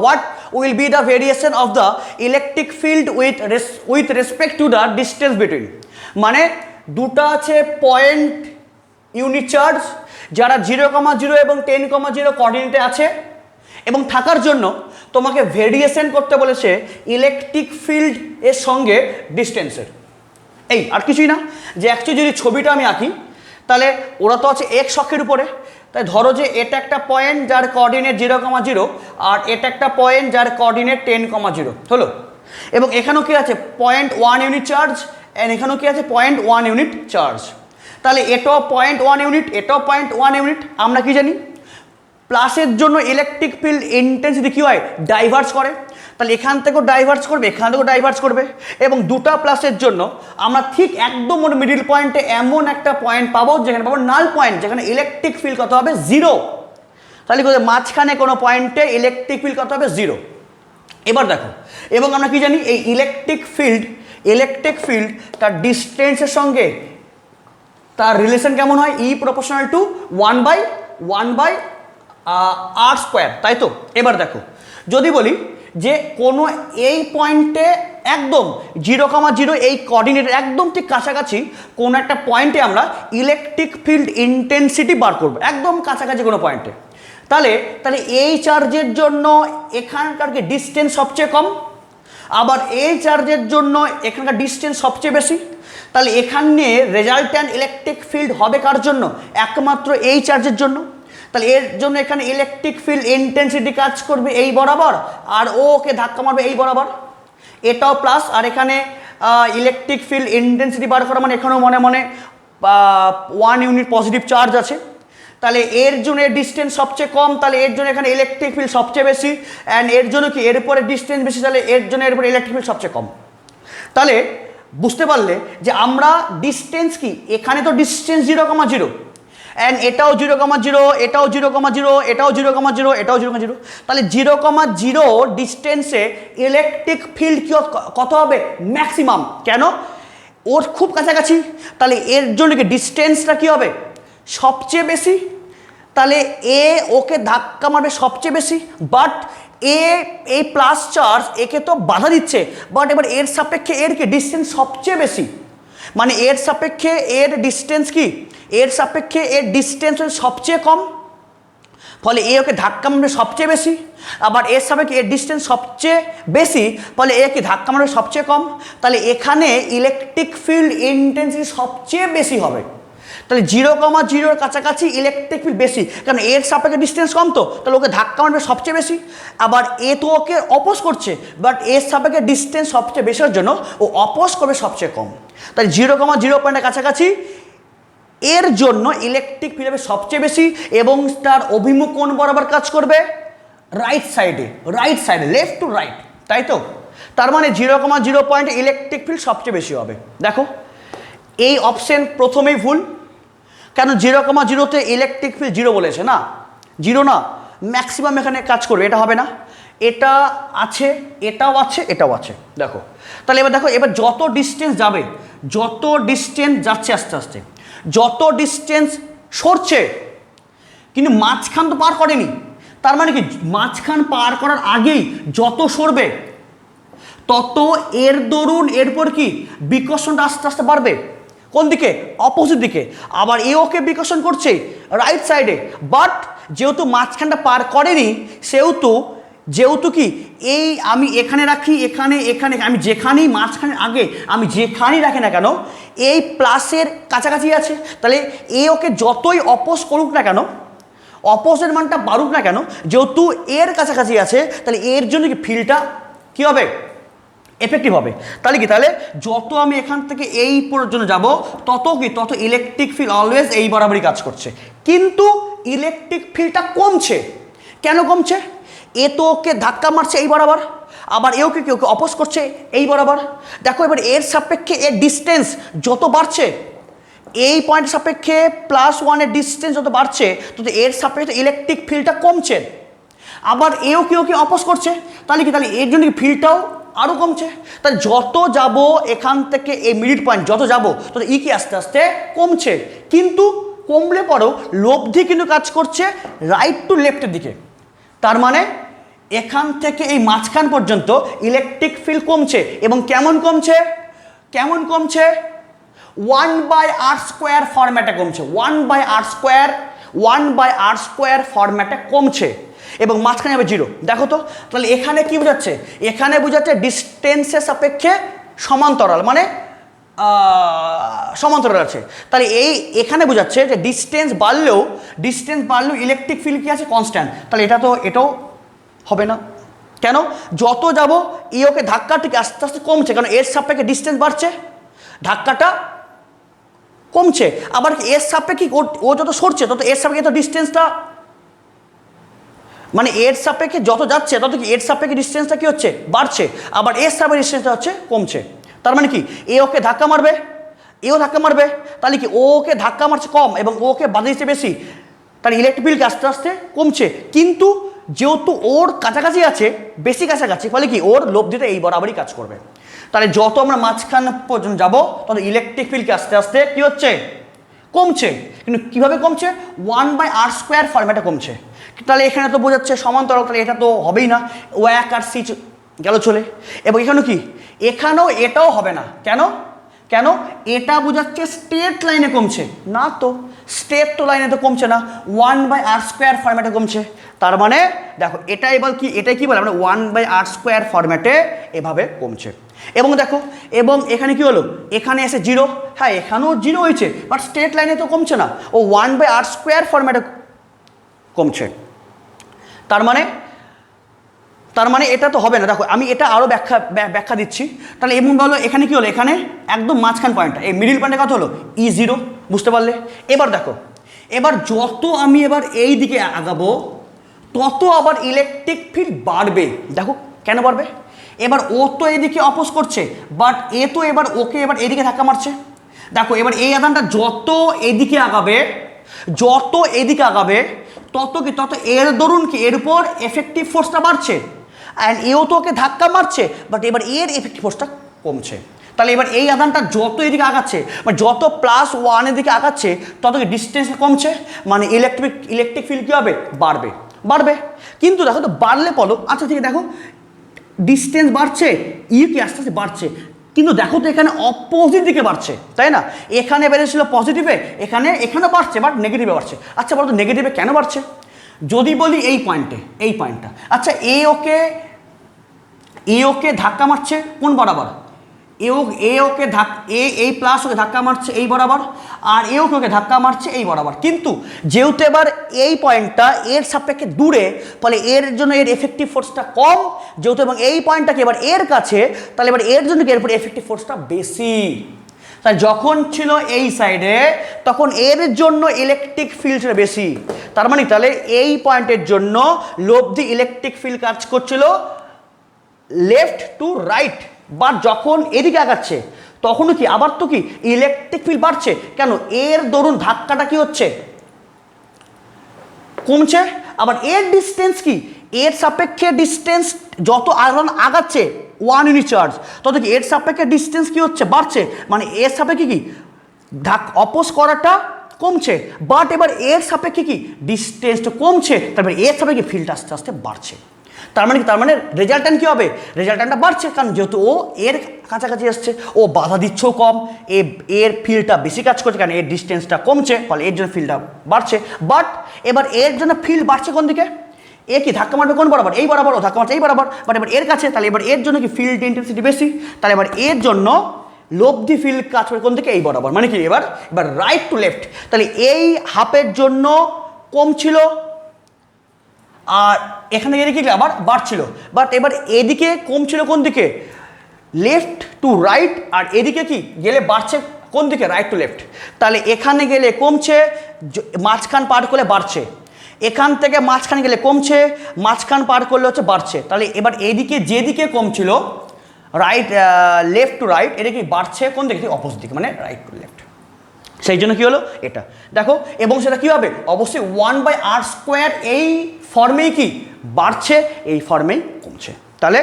what will be the variation of the electric field with respect to the distance between? মানে দুটো আছে পয়েন্ট ইউনিট চার্জ যারা 0,0 এবং 10,0 কোঅর্ডিনেটে আছে এবং থাকার জন্য তোমাকে ভেরিয়েশন করতে বলেছে ইলেকট্রিক ফিল্ড এর সঙ্গে ডিস্টেন্সের। এই আর কিছুই না, যে অ্যাকচুয়ালি যদি ছবিটা আমি আঁকি তাহলে ওরা তো আছে এক্স অক্ষের উপরে, তাই ধরো যে এটা একটা পয়েন্ট যার কোঅর্ডিনেট 0,0 আর এটা একটা পয়েন্ট যার কোঅর্ডিনেট 10,0 হলো, এবং এখানেও কি আছে 0.1 ইউনিট চার্জ, অ্যান্ড এখানেও কি আছে 0.1 ইউনিট চার্জ। তাহলে এটাও 0.1 ইউনিট, এটাও 0.1 ইউনিট। আমরা কি জানি প্লাসের জন্য ইলেকট্রিক ফিল্ড ইন্টেন্সিটি কী হয়? ডাইভার্স করে। তাহলে এখান থেকেও ডাইভার্জ করবে, এখান থেকেও ডাইভার্জ করবে, এবং দুটো প্লাসের জন্য আমরা ঠিক একদম মিডিল পয়েন্টে এমন একটা পয়েন্ট পাবো যেখানে পাবো নাল পয়েন্ট, যেখানে ইলেকট্রিক ফিল্ড কত হবে, জিরো। তাহলে মাঝখানে কোনো পয়েন্টে ইলেকট্রিক ফিল্ড কত হবে, জিরো। এবার দেখো, এবং আমরা কি জানি, এই ইলেকট্রিক ফিল্ড তার ডিস্টেন্সের সঙ্গে তার রিলেশন কেমন হয়, ই প্রপোর্শনাল টু 1/r², তাই তো। এবার দেখো, যদি বলি যে কোনো এই পয়েন্টে একদম 0,0 এই কোঅর্ডিনেটের একদম ঠিক কাছাকাছি কোনো একটা পয়েন্টে আমরা ইলেকট্রিক ফিল্ড ইন্টেন্সিটি বার করব, একদম কাছাকাছি কোনো পয়েন্টে। তাহলে এই চার্জের জন্য এখানকার কি ডিস্টেন্স সবচেয়ে কম, আবার এই চার্জের জন্য এখানকার ডিস্টেন্স সবচেয়ে বেশি। তাহলে এখানে রেজাল্ট্যান্ট ইলেকট্রিক ফিল্ড হবে কার জন্য, একমাত্র এই চার্জের জন্য। তাহলে এর জন্য এখানে ইলেকট্রিক ফিল্ড ইন্টেন্সিটি কাজ করবে এই বরাবর, আর ওকে ধাক্কা মারবে এই বরাবর, এটাও প্লাস। আর এখানে ইলেকট্রিক ফিল্ড ইন্টেন্সিটি বার করা মানে এখানেও মনে মনে 1 ইউনিট পজিটিভ চার্জ আছে। তাহলে এর জন্য এর ডিস্টেন্স সবচেয়ে কম, তাহলে এর জন্য এখানে ইলেকট্রিক ফিল্ড সবচেয়ে বেশি, অ্যান্ড এর জন্য কি এর উপরে ডিস্টেন্স বেশি, তাহলে এর জন্য এর উপরে ইলেকট্রিক ফিল্ড সবচেয়ে কম। তাহলে বুঝতে পারলে যে আমরা ডিস্টেন্স কি, এখানে তো ডিস্টেন্স 0,0, অ্যান্ড এটাও 0,0, এটাও 0,0, এটাও 0,0, এটাও 0,0। তাহলে 0,0 ডিস্টেন্সে ইলেকট্রিক ফিল্ড কি কত হবে, ম্যাক্সিমাম। কেন, ওর খুব কাছাকাছি, তাহলে এর জন্য কি ডিস্টেন্সটা কি হবে, সবচেয়ে বেশি। তাহলে এ ওকে ধাক্কা মারবে সবচেয়ে বেশি, বাট এই প্লাস চার্জ একে তো বাধা দিচ্ছে, বাট এবার এর সাপেক্ষে এর কি ডিস্টেন্স সবচেয়ে বেশি, মানে এর সাপেক্ষে এর ডিস্টেন্স কি, এর সাপেক্ষে এর ডিস্টেন্স সবচেয়ে কম, ফলে এ ওকে ধাক্কা মারবে সবচেয়ে বেশি। আবার এর সাপেক্ষে এর ডিস্টেন্স সবচেয়ে বেশি, ফলে একে ধাক্কা মারবে সবচেয়ে কম। তাহলে এখানে ইলেকট্রিক ফিল্ড ইন্টেন্সিটি সবচেয়ে বেশি হবে। তাহলে 0,0 কাছাকাছি ইলেকট্রিক ফিল্ড বেশি, কারণ এর সাপেক্ষে ডিস্টেন্স কম, তো তাহলে ওকে ধাক্কা মারবে সবচেয়ে বেশি। আবার এ তো ওকে অপোজ করছে, বাট এর সাপেক্ষে ডিস্টেন্স সবচেয়ে বেশির জন্য ও অপোজ করবে সবচেয়ে কম। তাহলে 0,0 পয়েন্টের কাছাকাছি এর জন্য ইলেকট্রিক ফিল্ড হবে সবচেয়ে বেশি, এবং তার অভিমুখ কোন বরাবর কাজ করবে, রাইট সাইডে, লেফট টু রাইট, তাই তো। তার মানে 0,0 পয়েন্টে ইলেকট্রিক ফিল্ড সবচেয়ে বেশি হবে। দেখো, এই অপশন প্রথমেই ভুল। কেন, 0,0-তে ইলেকট্রিক ফিল্ড 0 বলেছে না, 0 না, ম্যাক্সিমাম এখানে কাজ করবে, এটা হবে না। এটা আছে, এটাও আছে, এটাও আছে। দেখো, তাহলে এবার দেখো, এবার যত ডিস্টেন্স যাবে, যত ডিস্টেন্স যাচ্ছে আস্তে আস্তে, যত ডিস্টেন্স সরছে, কিন্তু মাঝখান তো পার করেনি, তার মানে কি মাঝখান পার করার আগেই যত সরবে তত এর দরুন এরপর কি বিকর্ষণটা আস্তে আস্তে বাড়বে, কোন দিকে, অপোজিট দিকে। আবার এ ওকে বিকর্ষণ করছে রাইট সাইডে, বাট যেহেতু মাঝখানটা পার করেনি, যেহেতু কি এই আমি এখানে রাখি, এখানে আমি যেখানেই মাঝখানের আগে আমি যেখানেই রাখি না কেন, এই প্লাসের কাছাকাছি আছে। তাহলে এ ওকে যতই অপোজ করুক না কেন, অপোজের মানটা বাড়ুক না কেন, যেহেতু এর কাছাকাছি আছে, তাহলে এর জন্য কি ফিল্ডটা কী হবে, এফেক্টিভ হবে। তাহলে কি, তাহলে যত আমি এখান থেকে এই পর্যন্ত যাব তত ইলেকট্রিক ফিল্ড অলওয়েজ এই বরাবরই কাজ করছে, কিন্তু ইলেকট্রিক ফিল্ডটা কমছে। কেন কমছে, এ তো ওকে ধাক্কা মারছে এই বরাবর, আবার ওকে অপোজ করছে এই বরাবর। দেখো, এবার এর সাপেক্ষে এর ডিস্টেন্স যত বাড়ছে, এই পয়েন্টের সাপেক্ষে +1 ডিস্টেন্স যত বাড়ছে, তত এর সাপেক্ষে ইলেকট্রিক ফিল্ডটা কমছে। আবার ওকে অপোজ করছে, তাহলে কি, তাহলে এর জন্য ফিল্ডটাও আরও কমছে। তাহলে যত যাব এখান থেকে এই মিডিল পয়েন্ট যত যাব, তত কি আস্তে আস্তে কমছে, কিন্তু কমলে পরেও লব্ধি কিন্তু কাজ করছে রাইট টু লেফটের দিকে। তার মানে এখান থেকে এই মাঝখান পর্যন্ত ইলেকট্রিক ফিল্ড কমছে, এবং কেমন কমছে, 1/r² ফরম্যাটে কমছে, 1/r² ফরম্যাটে কমছে, এবং মাঝখানে হবে 0। দেখো তো, তাহলে এখানে কি বোঝাচ্ছে, এখানে বোঝাচ্ছে ডিস্টেন্সের সাপেক্ষে সমান্তরাল, মানে সমান্তরাল আছে। তাহলে এখানে বোঝাচ্ছে যে ডিস্টেন্স বাড়লেও ইলেকট্রিক ফিল্ড কি আছে, কনস্ট্যান্ট। তাহলে এটাও হবে না। কেন, যত যাব ওকে ধাক্কা ঠিক আস্তে আস্তে কমছে, কারণ এর সাপেক্ষে ডিস্টেন্স বাড়ছে, ধাক্কাটা কমছে। আবার এর সাপেক্ষে ও যত সরছে তত এর সাপেক্ষে তো ডিস্টেন্সটা মানে এর সাপেক্ষে যত যাচ্ছে তত কি এর সাপেক্ষে ডিস্টেন্সটা কি হচ্ছে বাড়ছে, আবার এর সাপেক্ষে ডিস্টেন্সটা হচ্ছে কমছে। তার মানে কি এ ওকে ধাক্কা মারবে, এও ধাক্কা মারবে, তাহলে কি ওকে ধাক্কা মারছে কম এবং ওকে বাধা দিচ্ছে বেশি, তার ইলেকট্রিক ফিল্ড আস্তে আস্তে কমছে। কিন্তু যেহেতু ওর কাছাকাছি আছে, বেশি কাছাকাছি, ফলে কি ওর লব্ধিটা এই বরাবরই কাজ করবে। তাহলে যত আমরা মাঝখান পর্যন্ত যাবো তত ইলেকট্রিক ফিল্ড আস্তে আস্তে কি হচ্ছে কমছে। কিন্তু কীভাবে কমছে, 1/r² ফর্ম্যাটে কমছে। তাহলে এখানে তো বোঝাচ্ছে সমান্তরাল, তাহলে এটা তো হবেই না, ও এক আর সি গেল চলে। এবং এখানেও কি, এখানেও এটাও হবে না। কেন কেন এটা বোঝাচ্ছে স্ট্রেট লাইনে কমছে না, তো স্ট্রেট তো লাইনে তো কমছে না, 1/r² ফর্ম্যাটে কমছে। তার মানে দেখো এটা এবার কি, এটাই কি বলে, মানে 1/r² ফর্ম্যাটে এভাবে কমছে। এবং দেখো এবং এখানে কি হলো, এখানে এসে 0, হ্যাঁ এখানেও 0 হয়েছে, বাট স্ট্রেট লাইনে তো কমছে না, ও 1/r² ফর্ম্যাটে কমছে। তার মানে এটা তো হবে না। দেখো আমি এটা আরও ব্যাখ্যা দিচ্ছি। তাহলে এমন বলো এখানে কি হলো, এখানে একদম মাঝখান পয়েন্টটা, এই মিডিল পয়েন্টের কথা হলো E0, বুঝতে পারলে? এবার দেখো, এবার যত আমি এবার এই দিকে আগাবো তত আবার ইলেকট্রিক ফিল্ড বাড়বে। দেখো কেন বাড়বে, এবার ও তো এদিকে অপোজ করছে, বাট এ তো এবার ওকে এবার এদিকে ধাক্কা মারছে। দেখো এবার এই আধানটা যত এদিকে আগাবে তত এর দরুন কি এর উপর এফেক্টিভ ফোর্সটা বাড়ছে, অ্যান্ড এও তো ওকে ধাক্কা মারছে, বাট এবার এর এফেক্টিভ ফোর্সটা কমছে। তাহলে এবার এই আধানটা যত এদিকে আগাচ্ছে, মানে যত +1 দিকে আগাচ্ছে তত কি ডিস্টেন্স কমছে, মানে ইলেকট্রিক ফিল্ড কী হবে, বাড়বে। কিন্তু দেখো তো বাড়লে বলো, আচ্ছা ঠিক আছে, দেখো ডিস্টেন্স বাড়ছে, কি আস্তে আস্তে বাড়ছে, কিন্তু দেখো তো এখানে অপোজিট দিকে বাড়ছে, তাই না? এখানে বেড়েছিল পজিটিভে, এখানে বাড়ছে, বাট নেগেটিভে বাড়ছে। আচ্ছা বলো তো নেগেটিভে কেন বাড়ছে? যদি বলি এই পয়েন্টটা, আচ্ছা এ ওকে ধাক্কা মারছে কোন বরাবর, এই প্লাস ওকে ধাক্কা মারছে এই বরাবর, আর ওকে ধাক্কা মারছে এই বরাবর। কিন্তু যেহেতু এবার এই পয়েন্টটা এর সাপেক্ষে দূরে, ফলে এর জন্য এর এফেক্টিভ ফোর্সটা কম, যেহেতু এবং এই পয়েন্টটাকে এবার এর কাছে, তাহলে এবার এর জন্য এর উপর এফেক্টিভ ফোর্সটা বেশি। তাই যখন ছিল এই সাইডে তখন এর জন্য ইলেকট্রিক ফিল্ড ছিল বেশি। তার মানে তাহলে এই পয়েন্টের জন্য লব্ধি ইলেকট্রিক ফিল্ড কাজ করছিল লেফট টু রাইট, বা যখন এদিকে আগাচ্ছে তখনও কি আবার তো কি ইলেকট্রিক ফিল্ড বাড়ছে। কেন, এর দরুন ধাক্কাটা কি হচ্ছে কমছে, আবার এর ডিস্টেন্স কি, এর সাপেক্ষে ডিস্টেন্স যত আগাচ্ছে 1 ইউনিট চার্জ তত কি এর সাপেক্ষে ডিস্টেন্স কি হচ্ছে বাড়ছে, মানে এর সাপেক্ষে কি অপোজ করাটা কমছে, বাট এবার এর সাপেক্ষে কি ডিস্টেন্সটা কমছে, তারপরে এর সাপেক্ষে ফিল্ড আস্তে আস্তে বাড়ছে। তার মানে রেজাল্ট্যান্ট কী হবে, রেজাল্ট্যান্টটা বাড়ছে, কারণ যেহেতু ও এর কাছাকাছি আসছে, ও বাধা দিচ্ছেও কম, এর ফিল্ডটা বেশি কাজ করছে, কারণ এর ডিস্টেন্সটা কমছে, ফলে এর জন্য ফিল্ডটা বাড়ছে। বাট এবার এর জন্য ফিল্ড বাড়ছে কোন দিকে, এ কি ধাক্কা মারবে কোন বরাবর, এই বরাবর, ও ধাক্কা মারছে এই বরাবর, বাট এবার এর কাছে, তাহলে এবার এর জন্য কি ফিল্ড ইন্টেন্সিটি বেশি, তাহলে এবার এর জন্য লব্ধি ফিল্ড কাজ করে কোন দিকে, এই বরাবর, মানে কি এবার রাইট টু লেফট। তাহলে এই হাফের জন্য কম ছিল, আর এখানে এদিকে আবার বাড়ছিল, বাট এবার এদিকে কমছিল কোন দিকে, লেফট টু রাইট, আর এদিকে কি গেলে বাড়ছে কোন দিকে, রাইট টু লেফট। তাহলে এখানে গেলে কমছে, মাঝখান পার করলে বাড়ছে, এখান থেকে মাঝখানে গেলে কমছে, মাঝখান পার করলে হচ্ছে বাড়ছে। তাহলে এবার এদিকে যেদিকে কমছিল লেফট টু রাইট, এটা কি বাড়ছে কোন দিকে, অপোজিট দিকে, মানে রাইট টু লেফট। সেই জন্য কী হলো এটা দেখো, এবং সেটা কী হবে, অবশ্যই 1/r² এই ফর্মেই কি বাড়ছে, এই ফর্মেই কমছে। তাহলে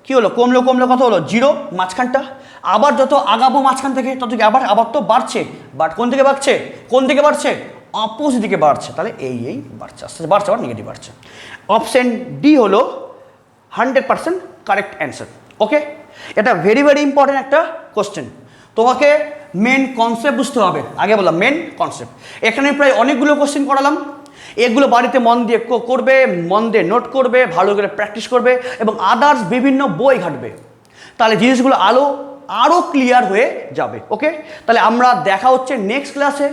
কী হলো, কমলো কত হলো 0 মাঝখানটা, আবার যত আগাবো মাঝখান থেকে তত কি আবার তো বাড়ছে, বাট কোন দিকে বাড়ছে, অপোজিট দিকে বাড়ছে। তাহলে এই বাড়ছে, আস্তে আস্তে বাড়ছে, আবার নেগেটিভ বাড়ছে। অপশন ডি হলো 100% কারেক্ট অ্যান্সার। ওকে, এটা ভেরি ইম্পর্টেন্ট একটা কোশ্চেন, তোমাকে মেন কনসেপ্ট বুঝতে হবে। আগে বললাম মেন কনসেপ্ট, এখানে প্রায় অনেকগুলো কোশ্চেন করালাম, এগুলো বাড়িতে মন দিয়ে করবে, মন দিয়ে নোট করবে, ভালো করে প্র্যাকটিস করবে, এবং আদার্স বিভিন্ন বই ঘাটবে, তাহলে জিনিসগুলো আরও ক্লিয়ার হয়ে যাবে। ওকে, তাহলে আমরা দেখা হচ্ছে নেক্সট ক্লাসে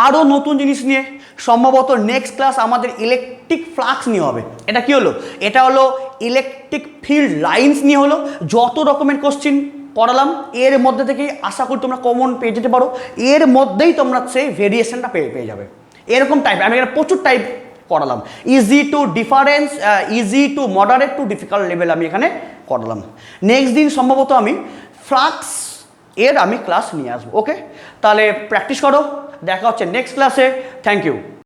আরও নতুন জিনিস নিয়ে। সম্ভবত নেক্সট ক্লাস আমাদের ইলেকট্রিক ফ্লাক্স নিয়ে হবে। এটা কি হলো, এটা হলো ইলেকট্রিক ফিল্ড লাইন্স নিয়ে হলো। যত রকমের কোশ্চিন পড়ালাম এর মধ্যে থেকেই আশা করি তোমরা কমন পেয়ে যেতে পারো, এর মধ্যেই তোমরা সেই ভেরিয়েশনটা পেয়ে যাবে। এরকম টাইপ আমি এখানে প্রচুর টাইপ করালাম। Easy to difference, easy to moderate to difficult level আমি এখানে করালাম। নেক্সট দিন সম্ভবত আমি ফ্লাক্স এর আমি ক্লাস নিয়ে আসবো। ওকে, তাহলে প্র্যাকটিস করো, দেখা হচ্ছে নেক্সট ক্লাসে। Thank you.